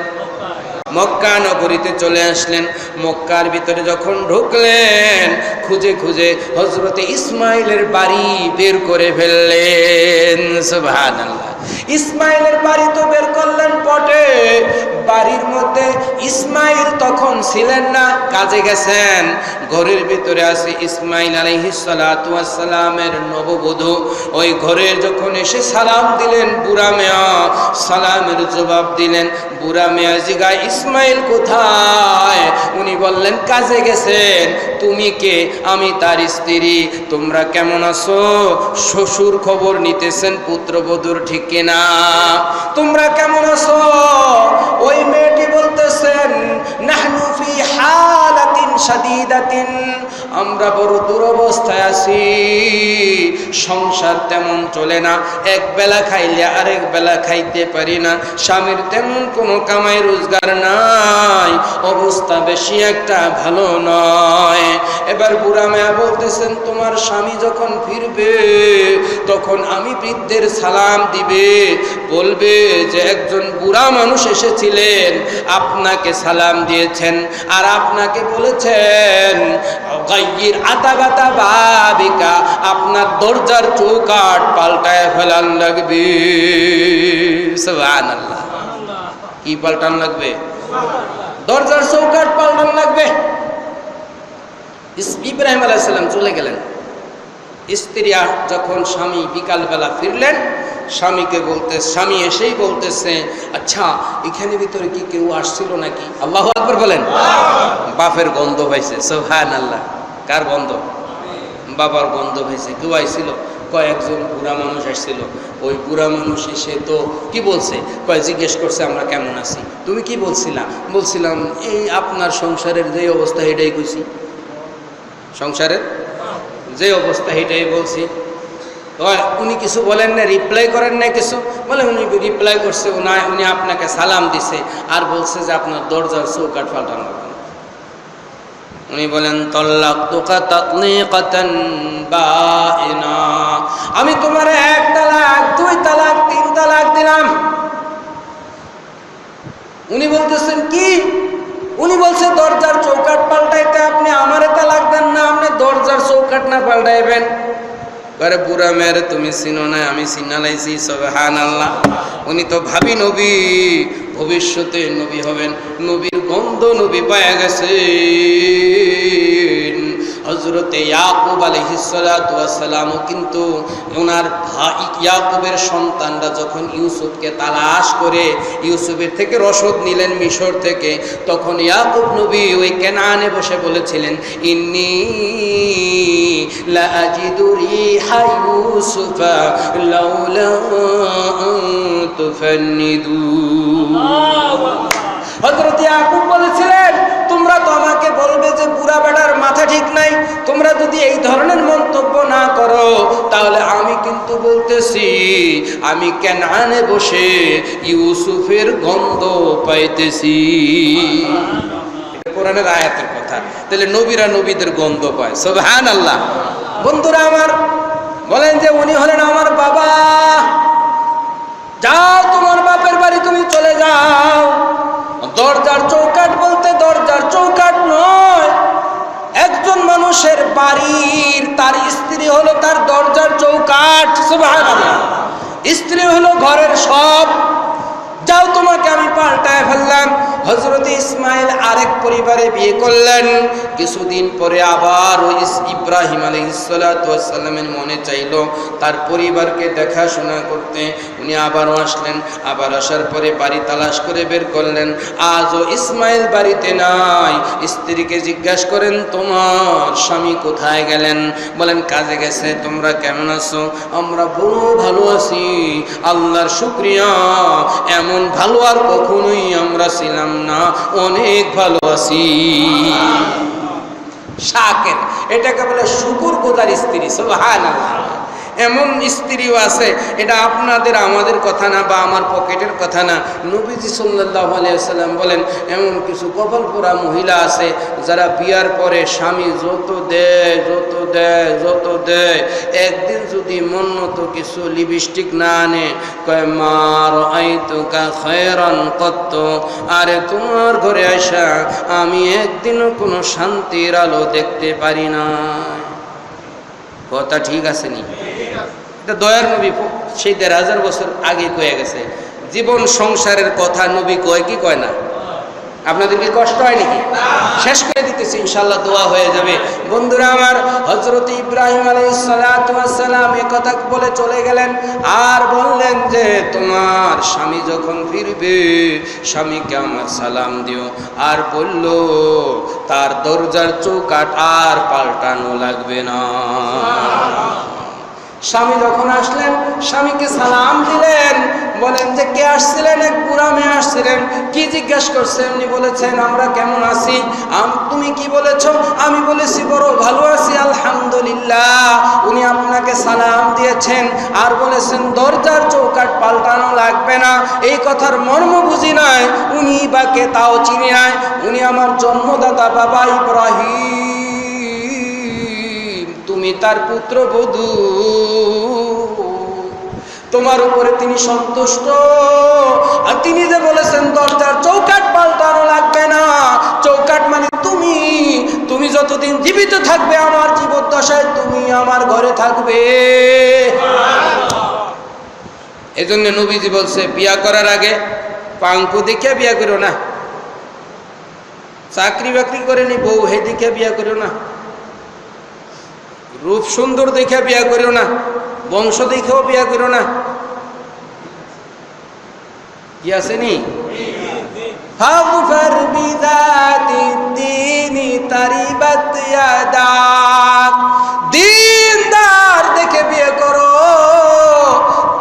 মক্কা নগরীতে চলে আসলেন। মক্কার ভিতরে যখন ঢুকলেন, খুঁজে খুঁজে হযরতে ইসমাইলের বাড়ি বের করে ফেললেন। সুবহানাল্লাহ। ইসমাইলের বাড়ি তো বের করলেন পটে, বাড়ির মধ্যে ইসমাইল তখন ছিলেন না, কাজে গেছেন। ঘরের ভিতরে আছে ইসমাইল আলাইহিস সালাতু ওয়াস সালামের নববধূ। ওই ঘরে যখন এসে সালাম দিলেন, বুড়া মিয়া সালামের জবাব দিলেন। বুড়া মিয়া জিগায়, ইসমাইল কোথায়? উনি বললেন, কাজে গেছেন। তুমি কে? আমি তার স্ত্রী। তোমরা কেমন আছো? শ্বশুর খবর নিতেছেন পুত্রবধূর, ঠিক কিনা? তোমরা কেমন আছো? ওই মেয়েটি বলতেছেন, নাহনু ফি হালাতিন শাদীদাতিন, আমরা বড় দুরবস্থায় আছি, সংসার তেমন চলে না, এক বেলা খাইলে আরেক বেলা খাইতে পারি না, স্বামীর তেমন কোনো কামাই রোজগার নাই, অবস্থা বেশি একটা ভালো নয়। এবার বুড়া মেয়া বলতেছেন, তোমার স্বামী যখন ফিরবে তখন আমি বৃদ্ধের সালাম দিবে, বলবে যে একজন বুড়া মানুষ এসেছিলেন, আপনাকে সালাম দিয়েছেন আর আপনাকে বলেছেন গায়্যির আতাবাতা বাবিকা, আপনার দরজার চৌকাঠ পাল্টায় ফেলান লাগবে। সুবহানাল্লাহ। কি পাল্টান লাগবে? দরজার চৌকাঠ পাল্টান লাগবে। ইব্রাহিম আলাইহিস সালাম চলে গেলেন। স্ত্রী যখন স্বামী বিকালবেলা ফিরলেন, স্বামীকে বলতে, স্বামী এসেই বলতেছে, আচ্ছা এখানে ভিতরে কি কেউ আসছিল নাকি? আল্লাহু আকবার বলেন। বাপের গন্ধ পাইছে। সুবহানাল্লাহ। কার গন্ধ? বাবার গন্ধ পাইছে। কেউ আইছিল? কয়েকজন বুড়া মানুষ আসছিল। ওই বুড়া মানুষ এসে তো কি বলছে? জিজ্ঞেস করছে আমরা কেমন আছি। তুমি কি বলছিলা? বলছিলাম এই আপনার সংসারের যে অবস্থা এটাই কইছি, সংসারের যে অবস্থা এটাই বলছি। উনি কিছু বলেন না, রিপ্লাই করেন না কিছু? বলে উনি রিপ্লাই করছে, উনি আপনাকে সালাম দিছে আর বলছে যে আপনার দরজার চৌকাঠ পাল্টানো। উনি বলেন, তাল্লাকতুকা তাতলিকাতান বাইনা, আমি তোমার 1 তালাক 2 তালাক 3 তালাক দিলাম। উনি বলতেছেন কি? উনি বলছে দরজার চৌকাঠ পাল্টাইতে আপনি আমারে তালাক দেন না, আপনি দরজার চৌকাঠ না পাল্টাইবেন। আরে বুড়া মেয়েরে তুমি চিনো না, আমি চিনালাইছি। সুবহানাল্লাহ। উনি তো ভাবি নবী, ভবিষ্যতে নবী হবেন, নবীর গন্ধ নবী পায়া গেছে। হযরতে ইয়াকুব আলাইহিস সালাতু ওয়াস সালামও কিন্তু ওনার ভাই ইয়াকুবের সন্তানরা যখন ইউসুফকে তালাশ করে ইউসুফের থেকে রসদ নিলেন মিশর থেকে, তখন ইয়াকুব নবী ওই কেনানে বসে বলেছিলেন, ইন্নী লা আজিদু রিহা ইউসুফা লাউলা তুফান্নিদুন। হযরত ইয়াকুব বলেছিলেন, তোমরা তো আমাকে বলবে যে বুড়া বেটার মাথা ঠিক নাই, তোমরা যদি এই ধরনের মন্তব্য না করো তাহলে আমি কিন্তু বলতেছি আমি কেনানে বসে ইউসুফের গন্ধ পাইতেছি। কোরআনের আয়াতের কথা। তাহলে নবীরা নবীদের গন্ধ পায়। সুবহানাল্লাহ। বন্ধুরা আমার, বলেন যে উনি হলেন আমার বাবা। যাও তোমার বাপের বাড়ি তুমি চলে যাও। দরজার চৌকাঠ বলতে দরজার চৌকাঠ নয়, একজন মানুষের বাড়ির তার স্ত্রী হলো তার দরজার চৌকাঠ। সুবহানাল্লাহ। স্ত্রী হলো ঘরের সব। যাও তোমাকে আমি পাল্টায় ফেললাম। হযরত ইসমাইল আরেক পরিবারে বিয়ে করলেন। কিছুদিন পরে আবার ওই ইব্রাহিম আলাইহিস সালাতু ওয়াস সালামের মনে চাইল তার পরিবারকে দেখাশোনা করতে। উনি আবারও আসলেন। আবার আসার পরে বাড়ি তালাশ করে বের করলেন। আজও ইসমাইল বাড়িতে নাই। স্ত্রীকে জিজ্ঞাসা করেন, তোমার স্বামী কোথায় গেলেন? বলেন কাজে গেছে। তোমরা কেমন আছো? আমরা বড় ভালো আছি, আল্লাহর শুকরিয়া। এমন ভালো আর কখনোই আমরা ছিলাম না, অনেক ভালো আছি। শাকের, এটাকে বলে শুকর গোদার স্ত্রী। সুবহানাল্লাহ। এমন স্ত্রীও আছে, এটা আপনাদের আমাদের কথা না বা আমার পকেটের কথা না। নবীজি সাল্লাল্লাহু আলাইহি ওয়াসাল্লাম বলেন, এমন কিছু কপাল পোড়া মহিলা আছে যারা বিয়ার পরে স্বামী যত দেয়, একদিন যদি মন মতো কিছু লিপস্টিক না আনে, কয় মা রাআইতুকা খায়রান কত, আরে তোমার ঘরে আসা আমি একদিনও কোনো শান্তির আলো দেখতে পারি না। কথা ঠিক আছে নি? এটা দয়ার নবী সেই ১,৫০০ বছর আগে কয়ে গেছে। জীবন সংসারের কথা নবী কয় কি কয় না? আপনাদের কি কষ্ট হয় নাকি? শেষ করে দিতেছি, ইনশাআল্লাহ দোয়া হয়ে যাবে। বন্ধুরা আমার, হযরত ইব্রাহিম আলাইহিস সালাতু ওয়াস সালাম এই কথা বলে চলে গেলেন, আর বললেন যে তোমার স্বামী যখন ফিরবে স্বামীকে আমার সালাম দিও। আর বলল তার দরজার চৌকাঠ আর পাল্টানো লাগবে না। স্বামী যখন আসলেন স্বামীকে সালাম দিলেন, বলেন যে কে আসছিলেন? এক বুড়া মেয়ে আসছিলেন। কি জিজ্ঞেস করছেন? উনি বলেছেন আমরা কেমন আছি। তুমি কি বলেছ? আমি বলেছি বড় ভালো আছি আলহামদুলিল্লাহ। উনি আপনাকে সালাম দিয়েছেন আর বলেছেন দরজার চৌকাঠ পাল্টানো লাগবে না। এই কথার মর্ম বুঝি নাই, উনি বা কে তাও চিনি নাই। উনি আমার জন্মদাতা বাবা ইব্রাহিম, তুমি তার পুত্রবধূ, তোমার উপরে তিনি সন্তুষ্ট। আর তিনি যে বলেছেন দরজার চৌকাঠ পাল্টানো লাগবে না, চৌকাঠ মানে তুমি। তুমি যতদিন জীবিত থাকবে আমার জীবদ্দশায় তুমি আমার ঘরে থাকবে। এজন্য নবীজি বলছে বিয়া করার আগে পাঙ্কু দেখে বিয়া করো না, চাকরি বাকরি করে নি বউ হে দেখে বিয়া করো না, রূপ সুন্দর দেখে বিয়া করো না, বংশ দেখেও বিয়া করো না। কি আসেনি? ফাগফার বিযাতি দ্বীনি তারিবাত ইয়াদাক, দিনদার দেখে বিয়ে করো।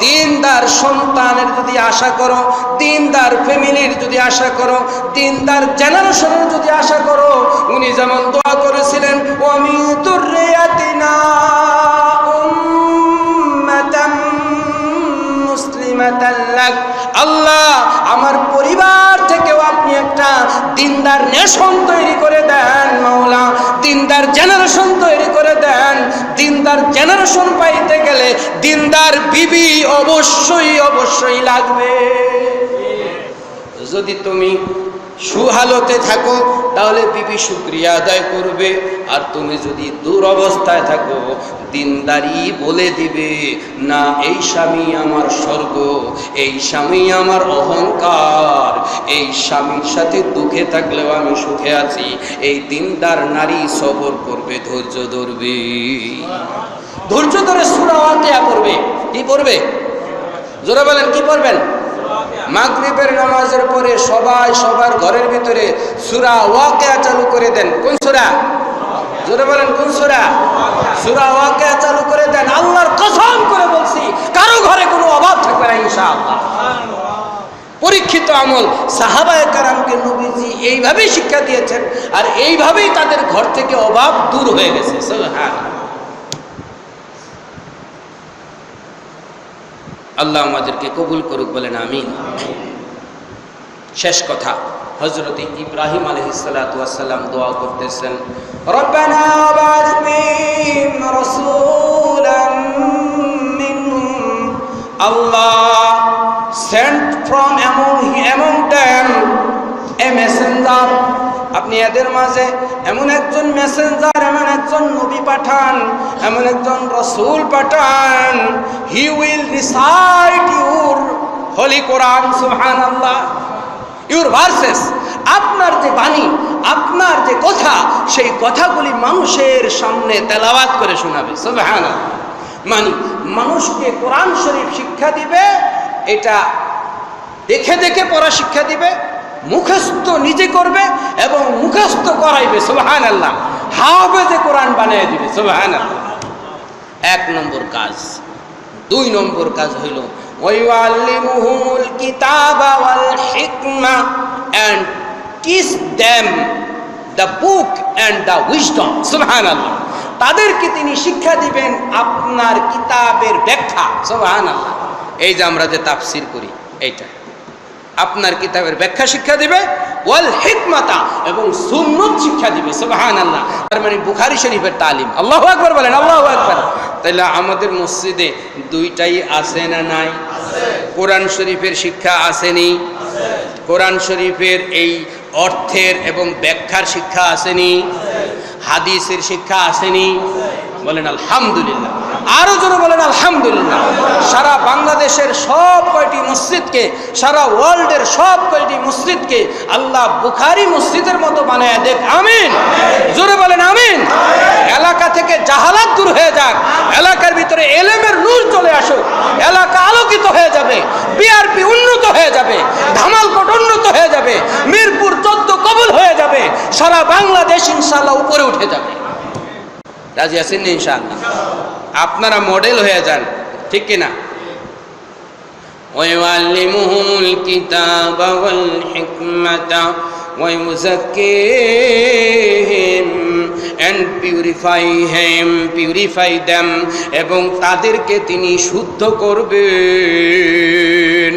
দিনদার সন্তানের যদি আশা করো, দিনদার ফ্যামিলির যদি আশা করো, দিনদার জেনারেশনের যদি আশা করো, উনি যেমন দোয়া করেছিলেন ওয়ামি দুররিয়াতিনা উম্মাতাম মুসলিমাতান লাক, আল্লাহ আমার পরিবার থেকেও আপনি একটা দিনদার নেশন তৈরি করে দেন মাওলা, দিনদার জেনারেশন তৈরি করে দেন। দিনদার জেনারেশন পাইতে গেলে দিনদার বিবি অবশ্যই অবশ্যই লাগবে। যদি তুমি সুহালতে থাকো তাহলে বিবি শুকরিয়া আদায় করবে, আর তুমি যদি দুরবস্থায় থাকো দিনদারি বলে দিবে না এই স্বামী আমার স্বর্গ, এই স্বামী আমার অহংকার, এই স্বামীর সাথে দুঃখে থাকলেও আমি সুখে আছি। এই দিনদার নারী সবর করবে, ধৈর্য ধরবে, ধৈর্য ধরে সূরা ওয়াকিয়া পড়বে। কি পড়বে? জোরে বলেন কি পড়বেন? মাগরিবের নামাজের পরে সবাই সবার ঘরের ভিতরে সূরা ওয়াকিয়া চালু করে দেন। কোন সূরা? জোরে বলেন কোন সূরা? সূরা ওয়াকিয়া চালু করে দেন। আল্লাহর কসম করে বলছি কারো ঘরে কোনো অভাব থাকবে না ইনশাআল্লাহ। পরীক্ষিত আমল, সাহাবায়ে কেরামকে নবীজি এইভাবেই শিক্ষা দিয়েছেন, আর এইভাবেই তাদের ঘর থেকে অভাব দূর হয়ে গেছে। সুবহানাল্লাহ। আল্লাহ আমাদেরকে কবুল করুক, বলেন আমিন। শেষ কথা, হযরত ইব্রাহিম আলাইহিস সালাতু ওয়াস সালাম দোয়া করতেছেন, রব্বানা ওয়াবা'থ ফীহিম রাসূলাম মিনহুম, আল্লাহ sent from among them a messenger, আপনি এদের মাঝে এমন একজন মেসেঞ্জার, এমন একজন নবী পাঠান, এমন একজন রাসূল পাঠান, he will recite your holy Quran, subhanallah, your verses, আপনার যে বাণী, আপনার যে কথা, সেই কথাগুলি মানুষের সামনে তেলাওয়াত করে শোনাবে, সুবহানাল্লাহ। মানে মানুষকে কোরআন শরীফ শিক্ষা দিবে, এটা দেখে দেখে পড়া শিক্ষা দিবে, মুখস্থ নিজে করবে এবং মুখস্থ করাইবে, সুবহানাল্লাহ। হাফেজে কোরআন বানিয়ে দিবে, সুবহানাল্লাহ। এক নম্বর কাজ। দুই নম্বর কাজ হইল ওয়াইউআল্লিমুহুমুল কিতাবা ওয়াল হিকমা and teach them the book and the wisdom, সুবহানাল্লাহ। তাদেরকে তিনি শিক্ষা দিবেন আপনার কিতাবের ব্যাখ্যা, সুবহানাল্লাহ। এই যে আমরা যে তাফসীর করি, এইটা আপনার কিতাবের ব্যাখ্যা শিক্ষা দিবে, ওয়াল হিকমাতা, এবং সুন্নাত শিক্ষা দিবে, সুবহানাল্লাহ। তার মানে বুখারী শরীফের তালিম। আল্লাহু আকবার বলেন, আল্লাহু আকবার। তাইলে আমাদের মসজিদে দুইটাই আছে না নাই? আছে। কোরআন শরীফের শিক্ষা আসেনি? আছে। কোরআন শরীফের এই অর্থের এবং ব্যাখ্যার শিক্ষা আসেনি? আছে। হাদিসের শিক্ষা আসেনি? আছে। বলেন আলহামদুলিল্লাহ, আরো জোরে বলেন আলহামদুলিল্লাহ। সারা বাংলাদেশের সব কয়টি মসজিদকে, সারা ওয়ার্ল্ডের সব কয়টি মসজিদকে আল্লাহ বুখারী মসজিদের মতো বানায় দেখ, আমিন। জোরে বলেন আমিন। এলাকা থেকে জাহালাত দূর হয়ে যাক, এলাকার ভিতরে এলেমের নূর চলে আসুক, এলাকা আলোকিত হয়ে যাবে, বিআরপি উন্নত হয়ে যাবে, ধামালকোট উন্নত হয়ে যাবে, মিরপুর 14 কবুল হয়ে যাবে, সারা বাংলাদেশ ইনশাআল্লাহ উপরে উঠে যাবে। রাজি আছেন ইনশাআল্লাহ? আপনারা মডেল হয়ে যান, ঠিক কিনা? ওয়াইয়াল্লিমুহুমুল কিতাবা ওয়াল হিকমাতা ওয়া ইউযাক্কিহিম and purify them, এবং তাদেরকে তিনি শুদ্ধ করবেন।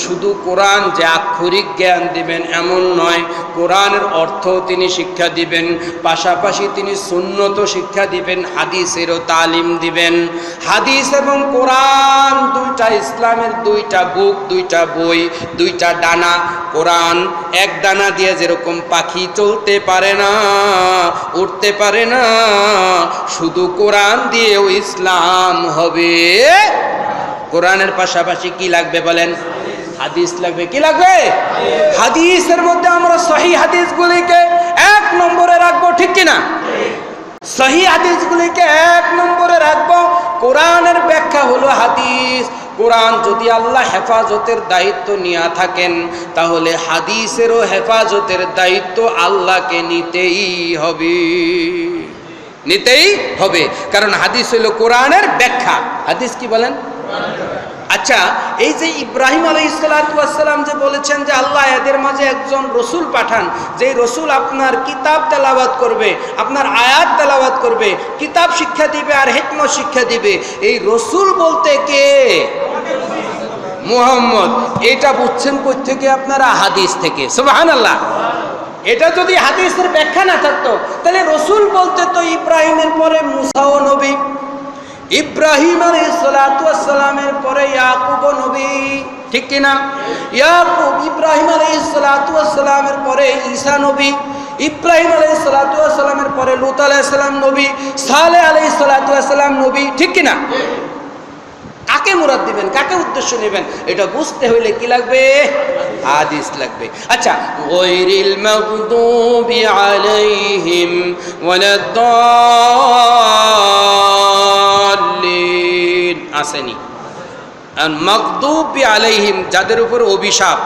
শুধু কোরআন যে আক্ষরিক জ্ঞান দিবেন এমন নয়, কোরআনের অর্থ তিনি শিক্ষা দিবেন, পাশাপাশি তিনি সুন্নত শিক্ষা দিবেন, হাদিসেরও তালিম দিবেন। হাদিস এবং কোরআন দুইটা ইসলামের দুইটা বুক, দুইটা বই, দুইটা ডানা। কোরআন এক ডানা দিয়ে যেরকম পাখি চলতে পারে না, উঠতে পারে না, শুধু কোরআন দিয়েও ইসলাম হবে। কোরআনের পাশাপাশি কি লাগবে বলেন? হাদিস লাগবে। কি লাগবে? হাদিসের মধ্যে আমরা সহিহ হাদিসগুলিকে 1 নম্বরে রাখবো, ঠিক কিনা? সহিহ হাদিসগুলিকে 1 নম্বরে রাখবো। কোরআনের ব্যাখ্যা হলো হাদিস। কোরআন যদি আল্লাহ হেফাজতের দায়িত্ব নিয়ে থাকেন, তাহলে হাদিসেরও হেফাজতের দায়িত্ব আল্লাহকে নিতেই হবে, নিতেই হবে। কারণ হাদিস হলো কোরআনের ব্যাখ্যা। হাদিস কি বলেন? আচ্ছা, এই যে ইব্রাহিম আলাইহিস সালাতু ওয়াস সালাম যে বলেছেন যে আল্লাহ এদের মাঝে একজন রসুল পাঠান, যে রসুল আপনার কিতাব তেলাওয়াত করবে, আপনার আয়াত তেলাওয়াত করবে, কিতাব শিক্ষা দিবে আর হিকমত শিক্ষা দিবে, এই রসুল বলতে কে? মুহাম্মদ। এটা বুঝছেন কই থেকে? আপনারা হাদিস থেকে। সুবহানাল্লাহ। এটা যদি হাদিসের ব্যাখ্যা না থাকতো, তাহলে রসুল বলতে তো ইব্রাহিমের পরে মুসাও নবী, ইব্রাহিম আলাইহিস সালাতু ওয়াস সালামের পরে ইয়াকুব নবী, ঠিক কিনা? ইয়াকুব ইব্রাহিম আলাইহিস সালাতু ওয়াস সালামের পরে ঈসা নবী, ইব্রাহিম আলাইহিস সালাতু ওয়াস সালামের পরে লূত আলাইহিস সালাম নবী, সালেহ আলাইহিস সালাতু ওয়াস সালাম নবী, ঠিক কিনা? কাকে মুরাদ দিবেন, কাকে উদ্দেশ্য নেবেন, এটা বুঝতে হইলে কি লাগবে? হাদিস লাগবে। আচ্ছা, গায়রিল মাগদুবি আলাইহিম ওয়ালাদ-দাল্লিন আসেনি। আর মাগদুবি আলাইহিম, যাদের উপর অভিশাপ,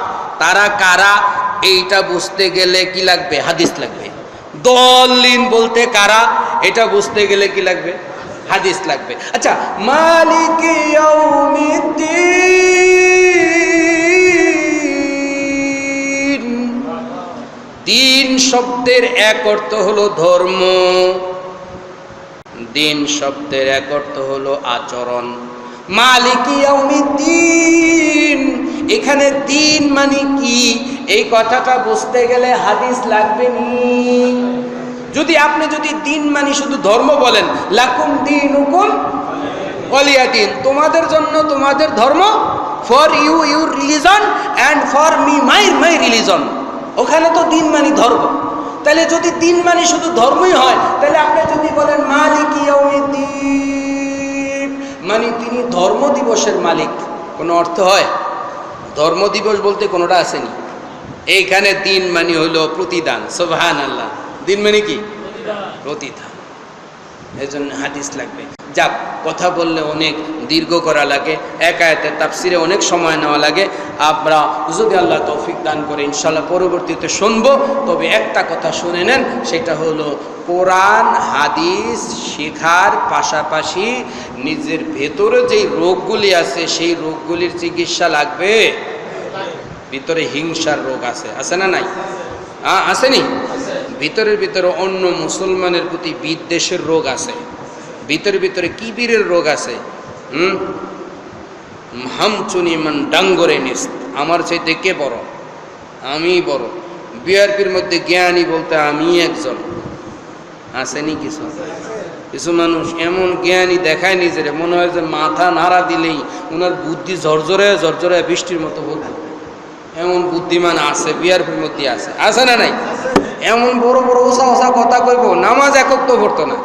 তারা কারা, এইটা বুঝতে গেলে কি লাগবে? হাদিস লাগবে। দল্লিন বলতে কারা, এটা বুঝতে গেলে কি লাগবে? হাদিস লাগবে। আচ্ছা, মালিকি ইয়াউমিদ্দিন, দিন শব্দের এক অর্থ হলো ধর্ম, দিন শব্দের এক অর্থ হলো আচরণ। মালিকি ইয়াউমিদ্দিন, এখানে দিন মানে কি, এই কথাটা বুঝতে গেলে হাদিস লাগবে নি? যদি আপনি দিন মানে শুধু ধর্ম বলেন, লাকুম দীনুকুম ওয়ালিয়া দীন, তোমাদের জন্য তোমাদের ধর্ম, for you your religion and for me my religion, ওখানে তো দিন মানে ধর্ম। তাহলে যদি দিন মানে শুধু ধর্মই হয়, তাহলে আপনি যদি বলেন মালিকি ইয়াউমিদ্দিন, মানে তিনি ধর্ম দিবসের মালিক, কোনো অর্থ হয়? ধর্ম দিবস বলতে কোনোটা আসেনি। এইখানে দিন মানে হইল প্রতিদান। সুবহানাল্লাহ। দিন মানে কি? প্রতিদান। এই জন্য হাদিস লাগবে। যাক, কথা বললে অনেক দীর্ঘ করা লাগে, এক আয়াতের তাফসিরে অনেক সময় নেওয়া লাগে। আমরা যদি আল্লাহ তৌফিক দান করে ইনশাআল্লাহ পরবর্তীতে শুনবো। তবে একটা কথা শুনে নেন, সেটা হলো কোরআন হাদিস শেখার পাশাপাশি নিজের ভেতরে যেই রোগগুলি আছে সেই রোগগুলির চিকিৎসা লাগবে। ভিতরে হিংসার রোগ আছে, আছে না নাই? আসেনি? ভিতরে অন্য মুসলমানের প্রতি বিদ্বেষের রোগ আছে, ভিতরে কিবিরের রোগ আছে। হামচুনি মান ডাঙ্গরে নিস, আমার চাইতে কে বড়, আমি বড়। বিআরপির মধ্যে জ্ঞানী বলতে আমি একজন। আসেনি কিছু মানুষ এমন জ্ঞানী দেখায় নিজের, মনে হয় যে মাথা নাড়া দিলেই ওনার বুদ্ধি ঝরঝরে বৃষ্টির মতো বলবে। এমন বুদ্ধিমান আছে বিআরপির মধ্যে, আছে না নাই? এমন বড় ওসা কথা কইব, নামাজ একক তো পড়তো না।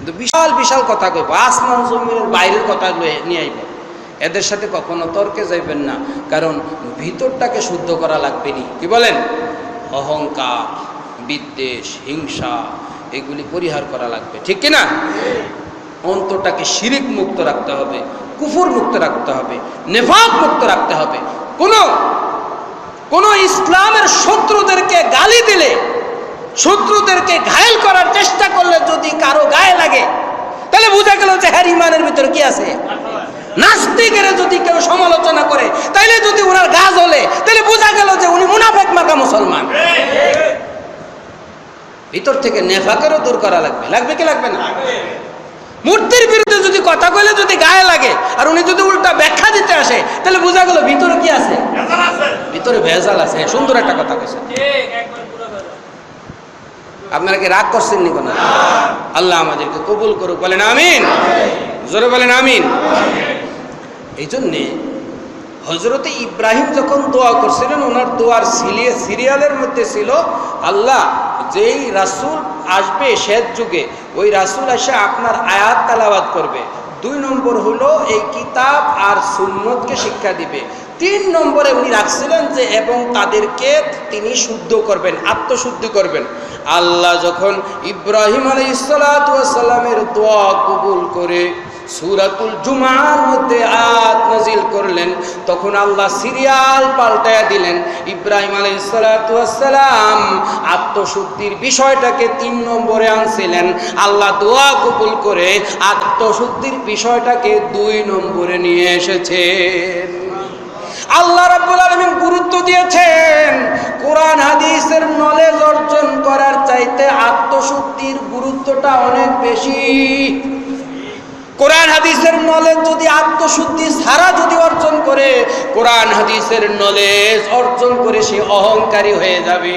কিন্তু বিশাল বিশাল কথা কইব, আসমান জমিনের বাইরের কথা নিয়ে আইব। এদের সাথে কখনো তর্কে যাইবেন না, কারণ ভিতরটাকে শুদ্ধ করা লাগবে নি। কি বলেন? অহংকার, বিদ্বেষ, হিংসা এগুলি পরিহার করা লাগবে, ঠিক কিনা? অন্তরটাকে শিরিক মুক্ত রাখতে হবে, কুফর মুক্ত রাখতে হবে, নেফাক মুক্ত রাখতে হবে। কোন ইসলামের শত্রুদেরকে গালি দিলে, শত্রুদেরকে ঘায়েল করার চেষ্টা করলে যদি কারো গায়ে লাগে, তাহলে বোঝা গেল যে হ্যাঁ ইমানের ভিতরে কি আছে। নাস্তিকের যদি কেউ সমালোচনা করে, তাইলে যদি ওনার গা জ্বলে, তাহলে বোঝা গেল যে উনি মুনাফিক মার্কা মুসলমান। ভিতর থেকে নেফাকেরও দূর করা লাগবে, লাগবে কি লাগবে না? মূর্তির বিরুদ্ধে যদি কথা কইলে যদি গায়ে লাগে, আর উনি যদি উল্টা ব্যাখ্যা দিতে আসে, তাহলে বোঝা গেল ভিতরে কি আছে, ভিতরে ভেজাল আছে। সুন্দর একটা কথা কইছে। আপনারা কি রাগ করছেন নি? কোনো আল্লাহ আমাদেরকে কবুল করুক, বলেন আমিন। জোরে বলেন আমিন। এই জন্যে হযরতে ইব্রাহিম যখন দোয়া করছিলেন, ওনার দোয়ার সিরিয়ালের মধ্যে ছিল, আল্লাহ যেই রাসূল আসবে শেষ যুগে, ওই রাসূল এসে আপনার আয়াত তেলাওয়াত করবে। 2 নম্বর হলো এই কিতাব আর সুন্নতকে শিক্ষা দিবে। 3 নম্বরে উনি রাখছিলেন যে এবং তাদেরকে তিনি শুদ্ধ করবেন, আত্মশুদ্ধি করবেন। আল্লাহ যখন ইব্রাহিম আলাইহিস সালাতু ওয়াস সালামের দোয়া কবুল করে সূরাতুল জুমার মধ্যে আয়াত নাজিল করলেন, তখন আল্লাহ সিরিয়াল পাল্টায়া দিলেন। ইব্রাহিম আলাইহিস সালাতু ওয়াস সালাম আত্মশুদ্ধির বিষয়টাকে 3 নম্বরে আনছিলেন, আল্লাহ দোয়া কবুল করে আত্মশুদ্ধির বিষয়টাকে 2 নম্বরে নিয়ে এসেছেন। আল্লাহ রাব্বুল আলামিন গুরুত্ব দিয়েছেন কোরআন হাদিসের নলেজ অর্জন করার চাইতে আত্মশুদ্ধির গুরুত্বটা অনেক বেশি। কোরআন হাদিসের নলেজ যদি আত্মশুদ্ধি ছাড়া যদি অর্জন করে, কোরআন হাদিসের নলেজ অর্জন করে সে অহংকারী হয়ে যাবে।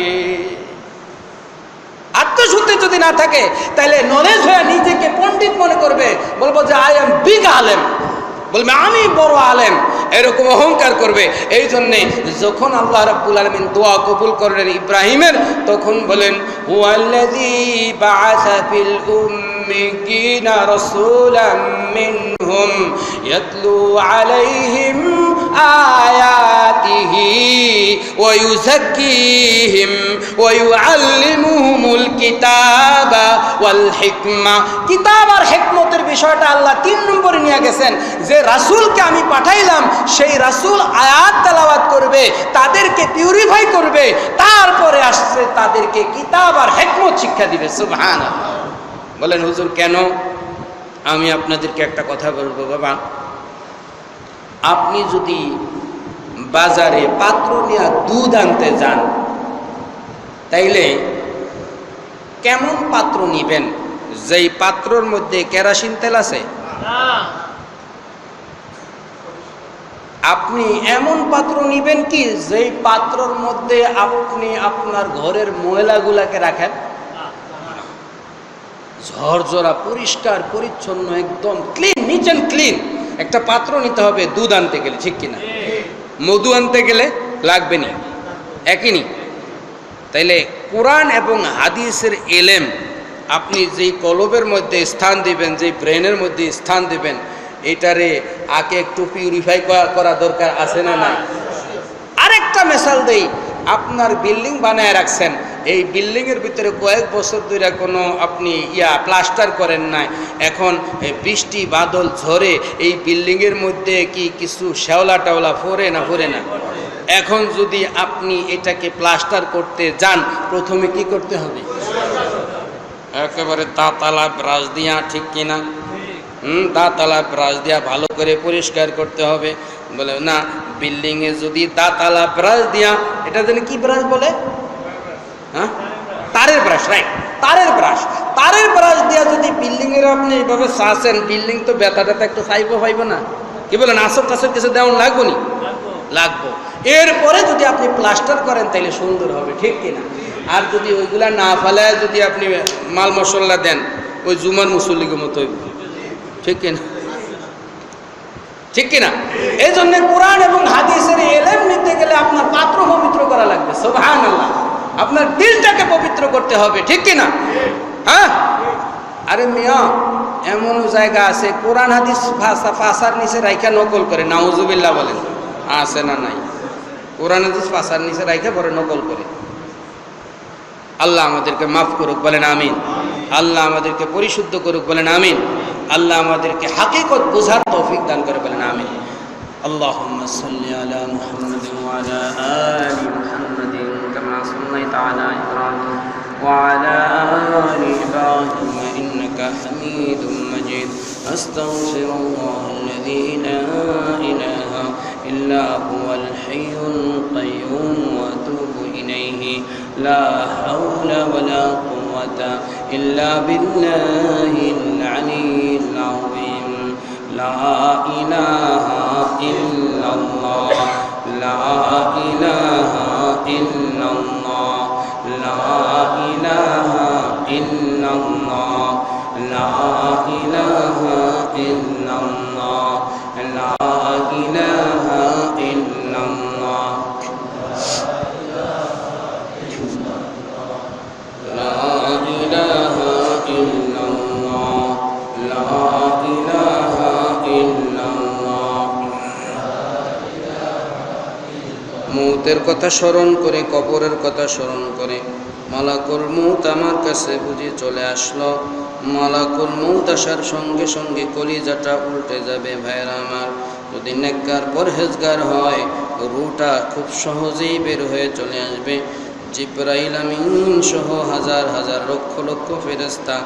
আত্মশুদ্ধি যদি না থাকে, তাহলে নলেজ হয়ে নিজেকে পণ্ডিত মনে করবে, বলবো যে আই এম বিগ আলেম, বলবে আমি বড় আলেম, এরকম অহংকার করবে। এই জন্যে যখন আল্লাহ রাব্বুল আলামিন দোয়া কবুল করলেন ইব্রাহিমের, তখন বলেন হুয়াল্লাযী বাআসা ফিল উম্মিয়িনা রাসূলাম মিনহুম ইয়াতলু আলাইহিম আয়াতিহি ওয়া ইউযাক্কিহিম ওয়া ইউআল্লিমুহুমুল কিতাবা ওয়াল হিকমা। কিতাব আর হিকমতের বিষয়টা আল্লাহ 3 নম্বরে নিয়ে গেছেন, যে রাসূলকে আমি পাঠাইলাম সেই রাসূল আয়াত তেলাওয়াত করবে, তাদেরকে পিউরিফাই করবে, তারপরে আসছে তাদেরকে কিতাব আর হিকমত শিক্ষা দিবে। সুবহানাল্লাহ। বলেন হুজুর কেন? আমি আপনাদেরকে একটা কথা বলবো বাবা, আপনি যদি বাজারে পাত্র নিয়ে দুধ আনতে যান, তাইলে কেমন পাত্র নিবেন? যেই পাত্রর মধ্যে কেরোসিন তেল আছে? আপনি এমন পাত্র নিবেন কি যেই পাত্রর মধ্যে আপনি আপনার ঘরের ময়লাগুলাকে রাখেন? ঝরঝরা পরিষ্কার পরিচ্ছন্ন একদম ক্লিন, নিট অ্যান্ড ক্লিন একটা পাত্র নিতে হবে দুধ আনতে গেলে, ঠিক কিনা? মধু আনতে গেলে লাগবে নি, একই নি। তাইলে কোরআন এবং হাদিসের এলেম আপনি যেই কলবের মধ্যে স্থান দিবেন, যেই ব্রেনের মধ্যে স্থান দিবেন, এটারে আগে একটু পিউরিফাই করা দরকার আছে না নাই? আরেকটা মিসাল দেই, আপনার বিল্ডিং বানায় রাখছেন, এই বিল্ডিংয়ের ভিতরে কয়েক বছর ধরে কোনো আপনি প্লাস্টার করেন নাই, এখন বৃষ্টি বাদল ঝরে এই বিল্ডিংয়ের মধ্যে কি কিছু শ্যাওলা টাওলা ফোরে না? ফোরে না? এখন যদি আপনি এটাকে প্লাস্টার করতে যান, প্রথমে কি করতে হবে? একেবারে দাঁতালা ব্রাশ দিয়া, ঠিক কিনা? দাঁতালা ব্রাশ দিয়া ভালো করে পরিষ্কার করতে হবে। বলে না, বিল্ডিংয়ে যদি দাঁতালা ব্রাশ দিয়া, এটা যেন কি ব্রাশ বলে? হ্যাঁ, তারের ব্রাশ, রাইট, তারের ব্রাশ। তারের ব্রাশ দিয়া যদি বিল্ডিংয়ের আপনি এইভাবে চাষেন, বিল্ডিং তো ব্যথা ট্যাথা একটু পাইব না? কি বলেন, আসর টাসর কিছু দেওয়ান লাগবো নি? লাগবো। এরপরে যদি আপনি প্লাস্টার করেন তাইলে সুন্দর হবে, ঠিক কিনা? আর যদি ওইগুলা না ফেলায় যদি আপনি মাল মশলা দেন, ওই জুমার মুসল্লির মতো হইব, ঠিক কিনা? ঠিক কিনা? এই জন্য কোরআন এবং হাদিসের এলেম নিতে গেলে আপনার পাত্র পবিত্র করা লাগবে। সুবহানাল্লাহ। আপনার দিলটাকে পবিত্র করতে হবে, ঠিক কিনা? হ্যাঁ, আরে মিয়া এমন জায়গা আছে কোরআন হাদিস ফাঁসার নিচে রাইখা নকল করে, নাউজুবিল্লাহ বলেন, আছে না নাই? কোরআন হাদিস ফাঁসার নিচে রাইখা পরে নকল করে। আল্লাহ আমাদেরকে মাফ করুক, বলেন আমিন। আল্লাহ আমাদেরকে পরিশুদ্ধ করুক, বলেন আমিন। আল্লাহ আমাদেরকে হাকিকত বোঝার তৌফিক দান করে, বলেন আমিন। আল্লাহুম্মা সাল্লি আলা মুহাম্মাদিন ওয়া আলা আলি মুহাম্মাদিন কামা সাল্লাইতা আলা ইব্রাহিম ওয়া আলা আলি ইব্রাহিম ইন্নাকা হামিদুম মাজিদ। আস্তাগফিরুল্লাহাল্লাযী লা ইলাহা ইল্লা হুয়াল হাইয়ুল কাইয়্যুম ওয়া আতুবু ইলাইহি লা হাওলা ওয়া লা কুওয়াতা ইল্লা বিল্লাহিল আলিয়্যিল আযীম। লা ইলাহা ইল্লাল্লাহ, লা ইলাহা ইল্লাল্লাহ, লা ইলাহা ইল্লাল্লাহ, লা ইলাহা ইল্লাল্লাহ, লা ইলাহা ইল্লাল্লাহ, লা ইলাহা ইল্লাল্লাহ, লা ইলাহা ইল্লাল্লাহ। মৌতের কথা স্মরণ করে, কবরের কথা স্মরণ করে, মালাকুল মৌত আমার কাছে বুঝি চলে আসলো। মালাকুল মৌত আসার সঙ্গে সঙ্গে কলিজাটা উল্টে যাবে। ভাইরা আমার, যদি নেককার পরহেজগার হয় রুটা খুব সহজেই বের হয়ে চলে আসবে। জিবরাইল আমিন সহ হাজার হাজার লক্ষ লক্ষ ফেরেশতা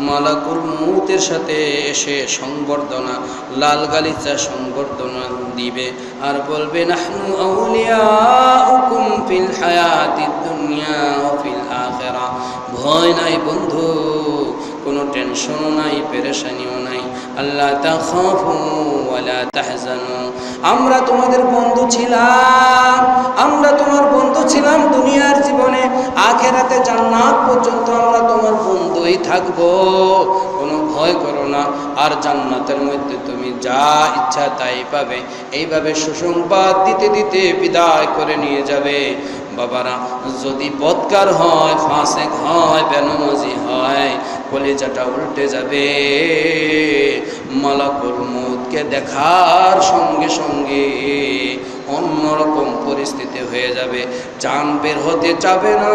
মালাকুল মৌতের সাথে এসে সংবর্ধনা, লাল গালিচা সংবর্ধনা দিবে আর বলবে, নাহনু আউলিয়াউকুম ফিল হায়াতিদ দুনিয়া ওয়া ফিল আখিরাহ। ভয় নাই বন্ধু, কোনো টেনশনও নাই, পেরেশানিও নাই। আল্লাহ তাখাফু ওয়া লা তাহজানু। আমরা তোমাদের বন্ধু ছিলাম, আমরা তোমার বন্ধু ছিলাম দুনিয়ার জীবনে, আখিরাতে জান্নাত পর্যন্ত আমরা তোমার বন্ধুই থাকবো। কোনো ভয় করো না। আর জান্নাতের মধ্যে তুমি যা ইচ্ছা তাই পাবে। এইভাবে সুসংবাদ দিতে দিতে বিদায় করে নিয়ে যাবে। বাবারা, যদি বদকার হয়, ফাসেক হয়, বেনামাজি হয়, কলিজাটা উল্টে যাবে। মালাকুল মউতকে দেখার সঙ্গে সঙ্গে অন্যরকম পরিস্থিতি হয়ে যাবে। জান বের হতে চাবে না,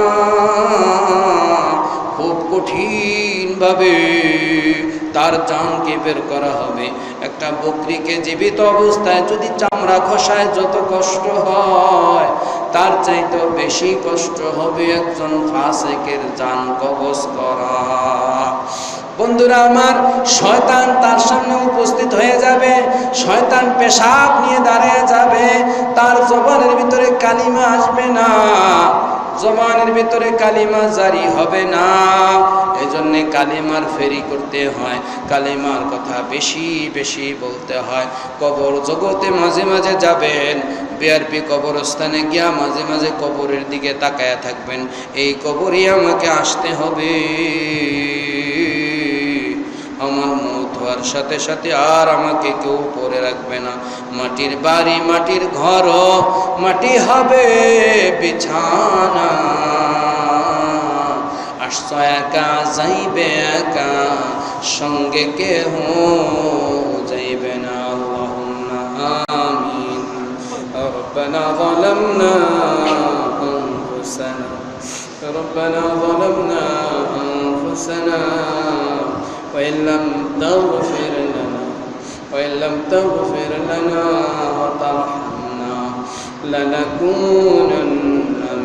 খুব কঠিনভাবে তার জানকে বের করা হবে। একটা বকরিকে জীবিত অবস্থায় যদি চামড়া খসায় যত কষ্ট হয়, তার চাইতে বেশি কষ্ট হবে একজন ফাসিকের জান কবজ করা। বন্ধুরা আমার, শয়তান তার সামনে উপস্থিত হয়ে যাবে। শয়তান পেশাব নিয়ে দাঁড়িয়ে যাবে। তার জবানের ভিতরে কালিমা আসবে না, জবানের ভিতরে কালিমা জারি হবে না। এজন্য কালিমার ফেরি করতে হয়, কালিমার কথা বেশি বেশি বলতে হয়। কবর জগতে মাঝে মাঝে যাবেন, বিআরপি কবরস্থানে গিয়া মাঝে মাঝে কবরের দিকে তাকায়া থাকবেন। এই কবরই আমাকে আসতে হবে। আমার মৌত হওয়ার সাথে সাথে আর আমাকে কেউ পরে রাখবে না। মাটির বাড়ি, মাটির ঘর, মাটি হবে বিছানা। আসছ একা, যাইবে একা, সঙ্গে কেহ যাইবে না। আল্লাহুম্মা আমিন। রব্বানা যালামনা আনফুসানা, রব্বানা যালামনা আনফুসানা وإن لم تغفر لنا وترحمنا لنكونن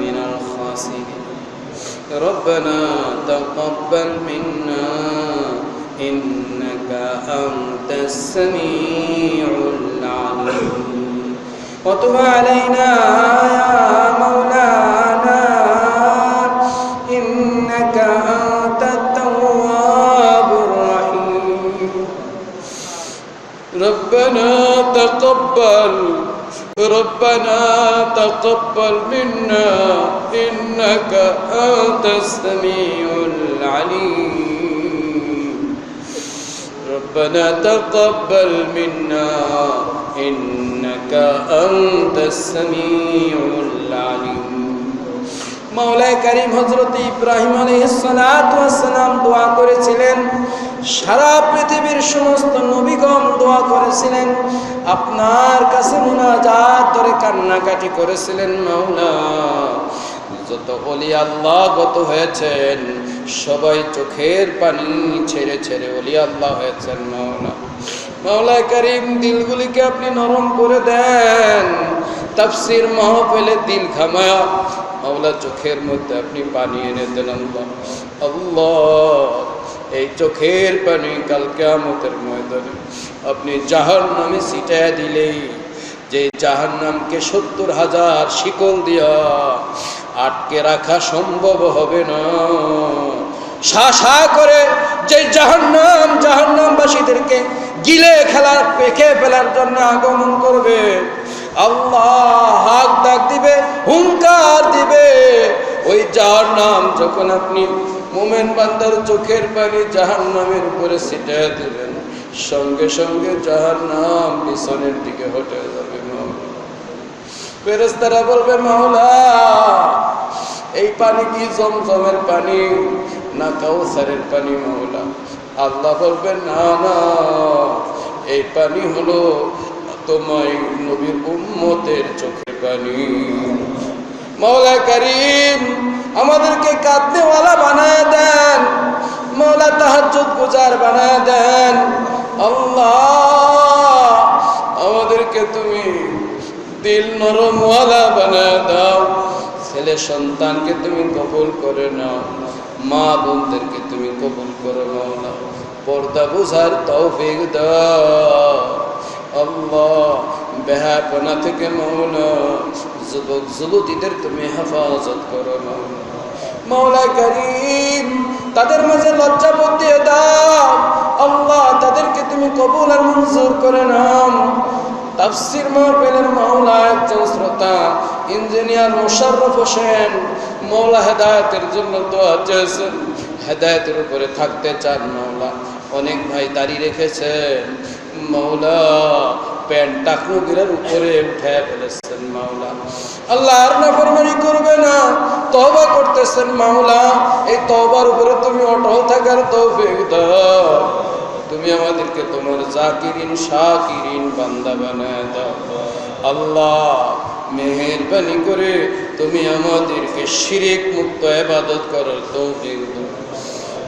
من الخاسرين. ربنا تقبل منا إنك أنت السميع العليم وتب علينا يا مولانا إنك أنت التواب الرحيم. ربنا تقبل منا إنك أنت السميع العليم. ربنا تقبل منا إنك أنت السميع العليم. মাওলানা কারীম হযরত ইব্রাহিম আলাইহিস সালাতু ওয়াস সালাম দোয়া করেছিলেন, সারা পৃথিবীর সমস্ত নবীগণ দোয়া করেছিলেন, আপনার কাছে মুনাজাত করে কান্নাকাটি করেছিলেন। মাওলা, যত ওলি আল্লাহ গত হয়েছেন সবাই চোখের পানি ছেড়ে ছেড়ে ওলি আল্লাহ হয়েছেন। মাওলা, মাওলা করিম, দিলগুলিকে আপনি নরম করে দেন। তাফসীর মাহফিলে দিল ঘামায়া মাওলা চোখের মধ্যে আপনি পানি এনে দেন। আল্লাহ আল্লাহ, এই চোখের পানি কাল কিয়ামতের ময়দানে আপনি জাহান্নামে ছিটায়া দিলেই যে জাহান্নামকে ৭০,০০০ শিকল দিয়া আটকে রাখা সম্ভব হবে না। শা করে যে জাহান্নামবাসীদেরকে গিলে পেকে ফেলার জন্য আগমন করবে, আল্লাহ হাক ডাক দিবে, হুঙ্কার দিবে, ওই জাহান্নাম যখন আপনি মুমিন বান্দার চোখের পানি জাহান্নামের উপরে ছিটিয়ে দিবেন, সঙ্গে সঙ্গে জাহান্নাম পিছনের দিকে হটে যাবে। ফেরেশতারা বলবে, মাওলা এই পানি কি জমজমের পানি না কাউসারের পানি? মাওলা, আল্লাহ বলবেন, না না, এই পানি হলো তোমার নবীর উম্মতের চোখের পানি। মাওলা করিম, আমাদেরকে কাঁদনেওয়ালা বানায় দেন। মাওলা, তাহাজ্জুদ গুজার বানায় দেন। আল্লাহ, আমাদেরকে তুমি দিল নরমওয়ালা বানায় দাও। ছেলে সন্তানকে তুমি কবুল করে নাও, মা বোনদেরকে তুমি কবুল করো। মাওলা, পর্দা বুঝার তৌফিক দাও। আল্লাহ, বেহাপনা থেকে মাওলা যুবক যুবতীদের তুমি হেফাজত করো। মাওলা করিম, তাদের মাঝে লজ্জা বোধ দিয়ে দাও। আল্লাহ, তাদেরকে তুমি কবুল আর মঞ্জুর করে নাও। তাফসীর মাহফিলের মাওলা একজন শ্রোতা ইঞ্জিনিয়ার মোশাররফ হোসেন মাওলা হেদায়েতের জন্য দোয়া চেয়েছেন, হেদায়েতের উপরে থাকতে চান। মাওলা, অনেক ভাই দাড়ি রেখেছেন, মাওলা প্যান্ট টাকনুগিরার উপরে উঠে ফেলেছেন। মাওলা, আল্লাহ আর নাফরমানি করবে না, তওবা করতেছেন। মাওলা, এই তওবার উপরে তুমি অটল থাকার তৌফিক দাও। তুমি আমাদেরকে তোমার জাকিরিন শাকিরিন বান্দা বানায় দাও। আল্লাহ, মেহেরবানি করে তুমি আমাদেরকে শিরক মুক্ত ইবাদত করার তৌফিক দাও।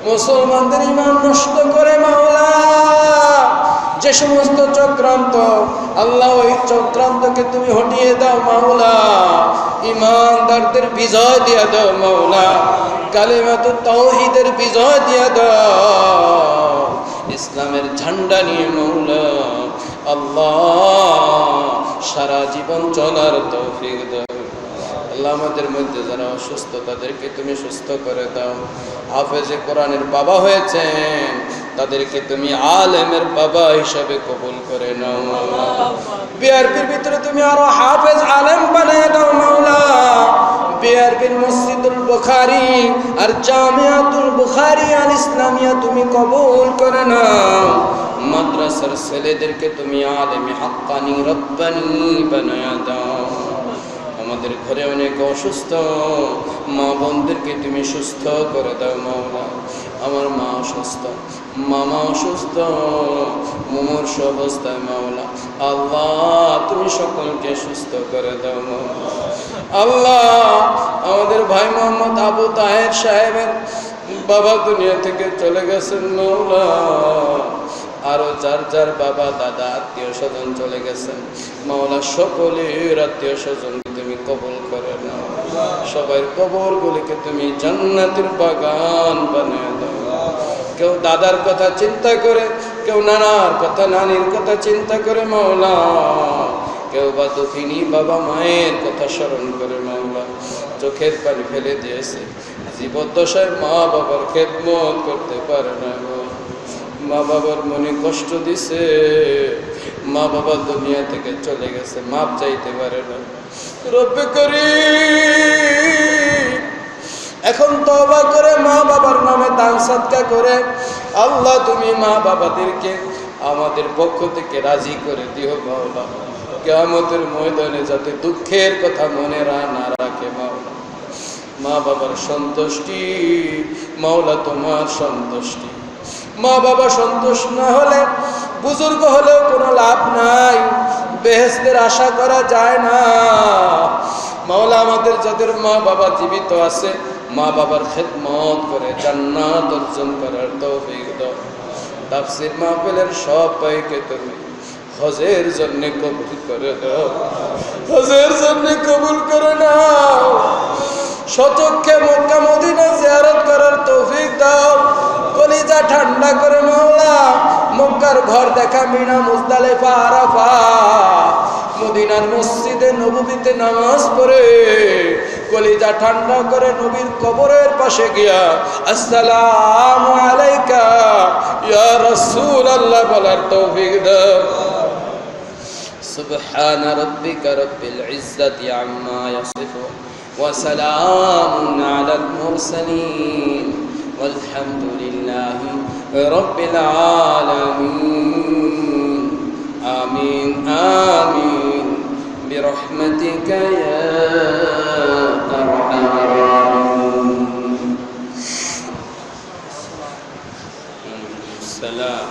মুসলমানদের ঈমান নষ্ট করে মাওলা যে সমস্ত চক্রান্ত, আল্লাহ ওই চক্রান্তকে তুমি হটিয়ে দাও। মাওলা, ঈমানদারদের বিজয় দিয়ে দাও। মাওলা, কালিমাতুত তাওহীদের বিজয় দিয়ে দাও। ইসলামের ঝান্ডা নিয়ে মাওলা আল্লাহ সারা জীবন চলার তৌফিক দাও। আল্লাহ, আমাদের মধ্যে যারা অসুস্থ তাদেরকে তুমি সুস্থ করে দাও। হাফেজে কোরআনের বাবা হয়েছেন, তাদেরকে তুমি আলেমের বাবা হিসাবে কবুল করে নাও। বিআরপির ভিতরে তুমি আরো হাফেজ আলেম বানিয়ে দাও। মাওলা, বিআরপির মসজিদুল বুখারী আর জামিয়াতুল বুখারী আল ইসলামিয়া তুমি কবুল করে নাও। মাদ্রাসার ছেলেদেরকে তুমি আলেমে হাক্কানি রব্বানি বানায়া দাও। আমাদের ঘরে অনেক অসুস্থ মা বোনদেরকে তুমি সুস্থ করে দাও। মাওলা, আমার মা অসুস্থ, মামা অসুস্থ, মুমূর্ষু অবস্থায়। মাওলা, আল্লাহ তুমি সকলকে সুস্থ করে দাও। মাওলা, আল্লাহ আমাদের ভাই মোহাম্মদ আবু তাহের সাহেবের বাবা দুনিয়া থেকে চলে গেছেন। মাওলা, আরো যার যার বাবা দাদা আত্মীয় স্বজন চলে গেছেন। মাওলা, সকলের আত্মীয় স্বজন তুমি কবুল করে নাও। সবাই কবরগুলিকে তুমি জান্নাতের বাগান বানিয়ে দাও। কেউ দাদার কথা চিন্তা করে, কেউ নানার কথা নানির কথা চিন্তা করে। মাওলা, কেউ বা দুঃখিনী বাবা মায়ের কথা স্মরণ করে। মাওলা, চোখের পানি ফেলে দিয়েছে, জীবদ্দশায় মা বাবার খেদমত করতে পারে না। মা বাবার মনে কষ্ট দিছে, মা বাবা দুনিয়া থেকে চলে গেছে, মাপ চাইতে পারে না। রব্বে করিম, এখন তওবা করে মা বাবার নামে দান সদকা করে আল্লাহ তুমি মা বাবাদেরকে আমাদের পক্ষ থেকে রাজি করে দিও। মাওলা, কিয়ামতের ময়দানে যাতে দুঃখের কথা মনে না রাখে। মাওলা, মা বাবার সন্তুষ্টি, মাওলা তোমার সন্তুষ্টি, মা বাবা সন্তোষ না হলে বুজুর্গ হলেও কোনো লাভ নাই, বেহেশতের আশা করা যায় না। মাওলা আমাদের যাদের মা বাবা জীবিত আছে, মা বাবার খেদমত করে জান্নাত অর্জন করার তৌফিক দাও। তাফসীর মাহফিলের সবাইকে তুমি হজের জন্য কবুল করে দাও, হজের জন্য কবুল করে নাও। সচক্ষে মক্কা মদিনা জিয়ারত করার তৌফিক দাও। কলিজা ঠান্ডা করে মাওলা মক্কার ঘর দেখা, মিনা, মুজদালিফা, আরাফা, মদিনার মসজিদে নববীতে নামাজ পড়ে কলিজা ঠান্ডা করে নবীর কবরের পাশে গিয়া আসসালামু আলাইকা ইয়া রাসূলুল্লাহ বলার তৌফিক দাও। সুবহান রাব্বিকা রাব্বিল ইজ্জাতি আম্মা ইয়াসিফুন ওয়া সালামুন আলাল মুরসালিন ওয়ালহামদুলিল্লাহি রাব্বিল আলামিন। আমিন আমিন বিরহমাতিকা ইয়া আরহামার রাহিমিন। সালাম।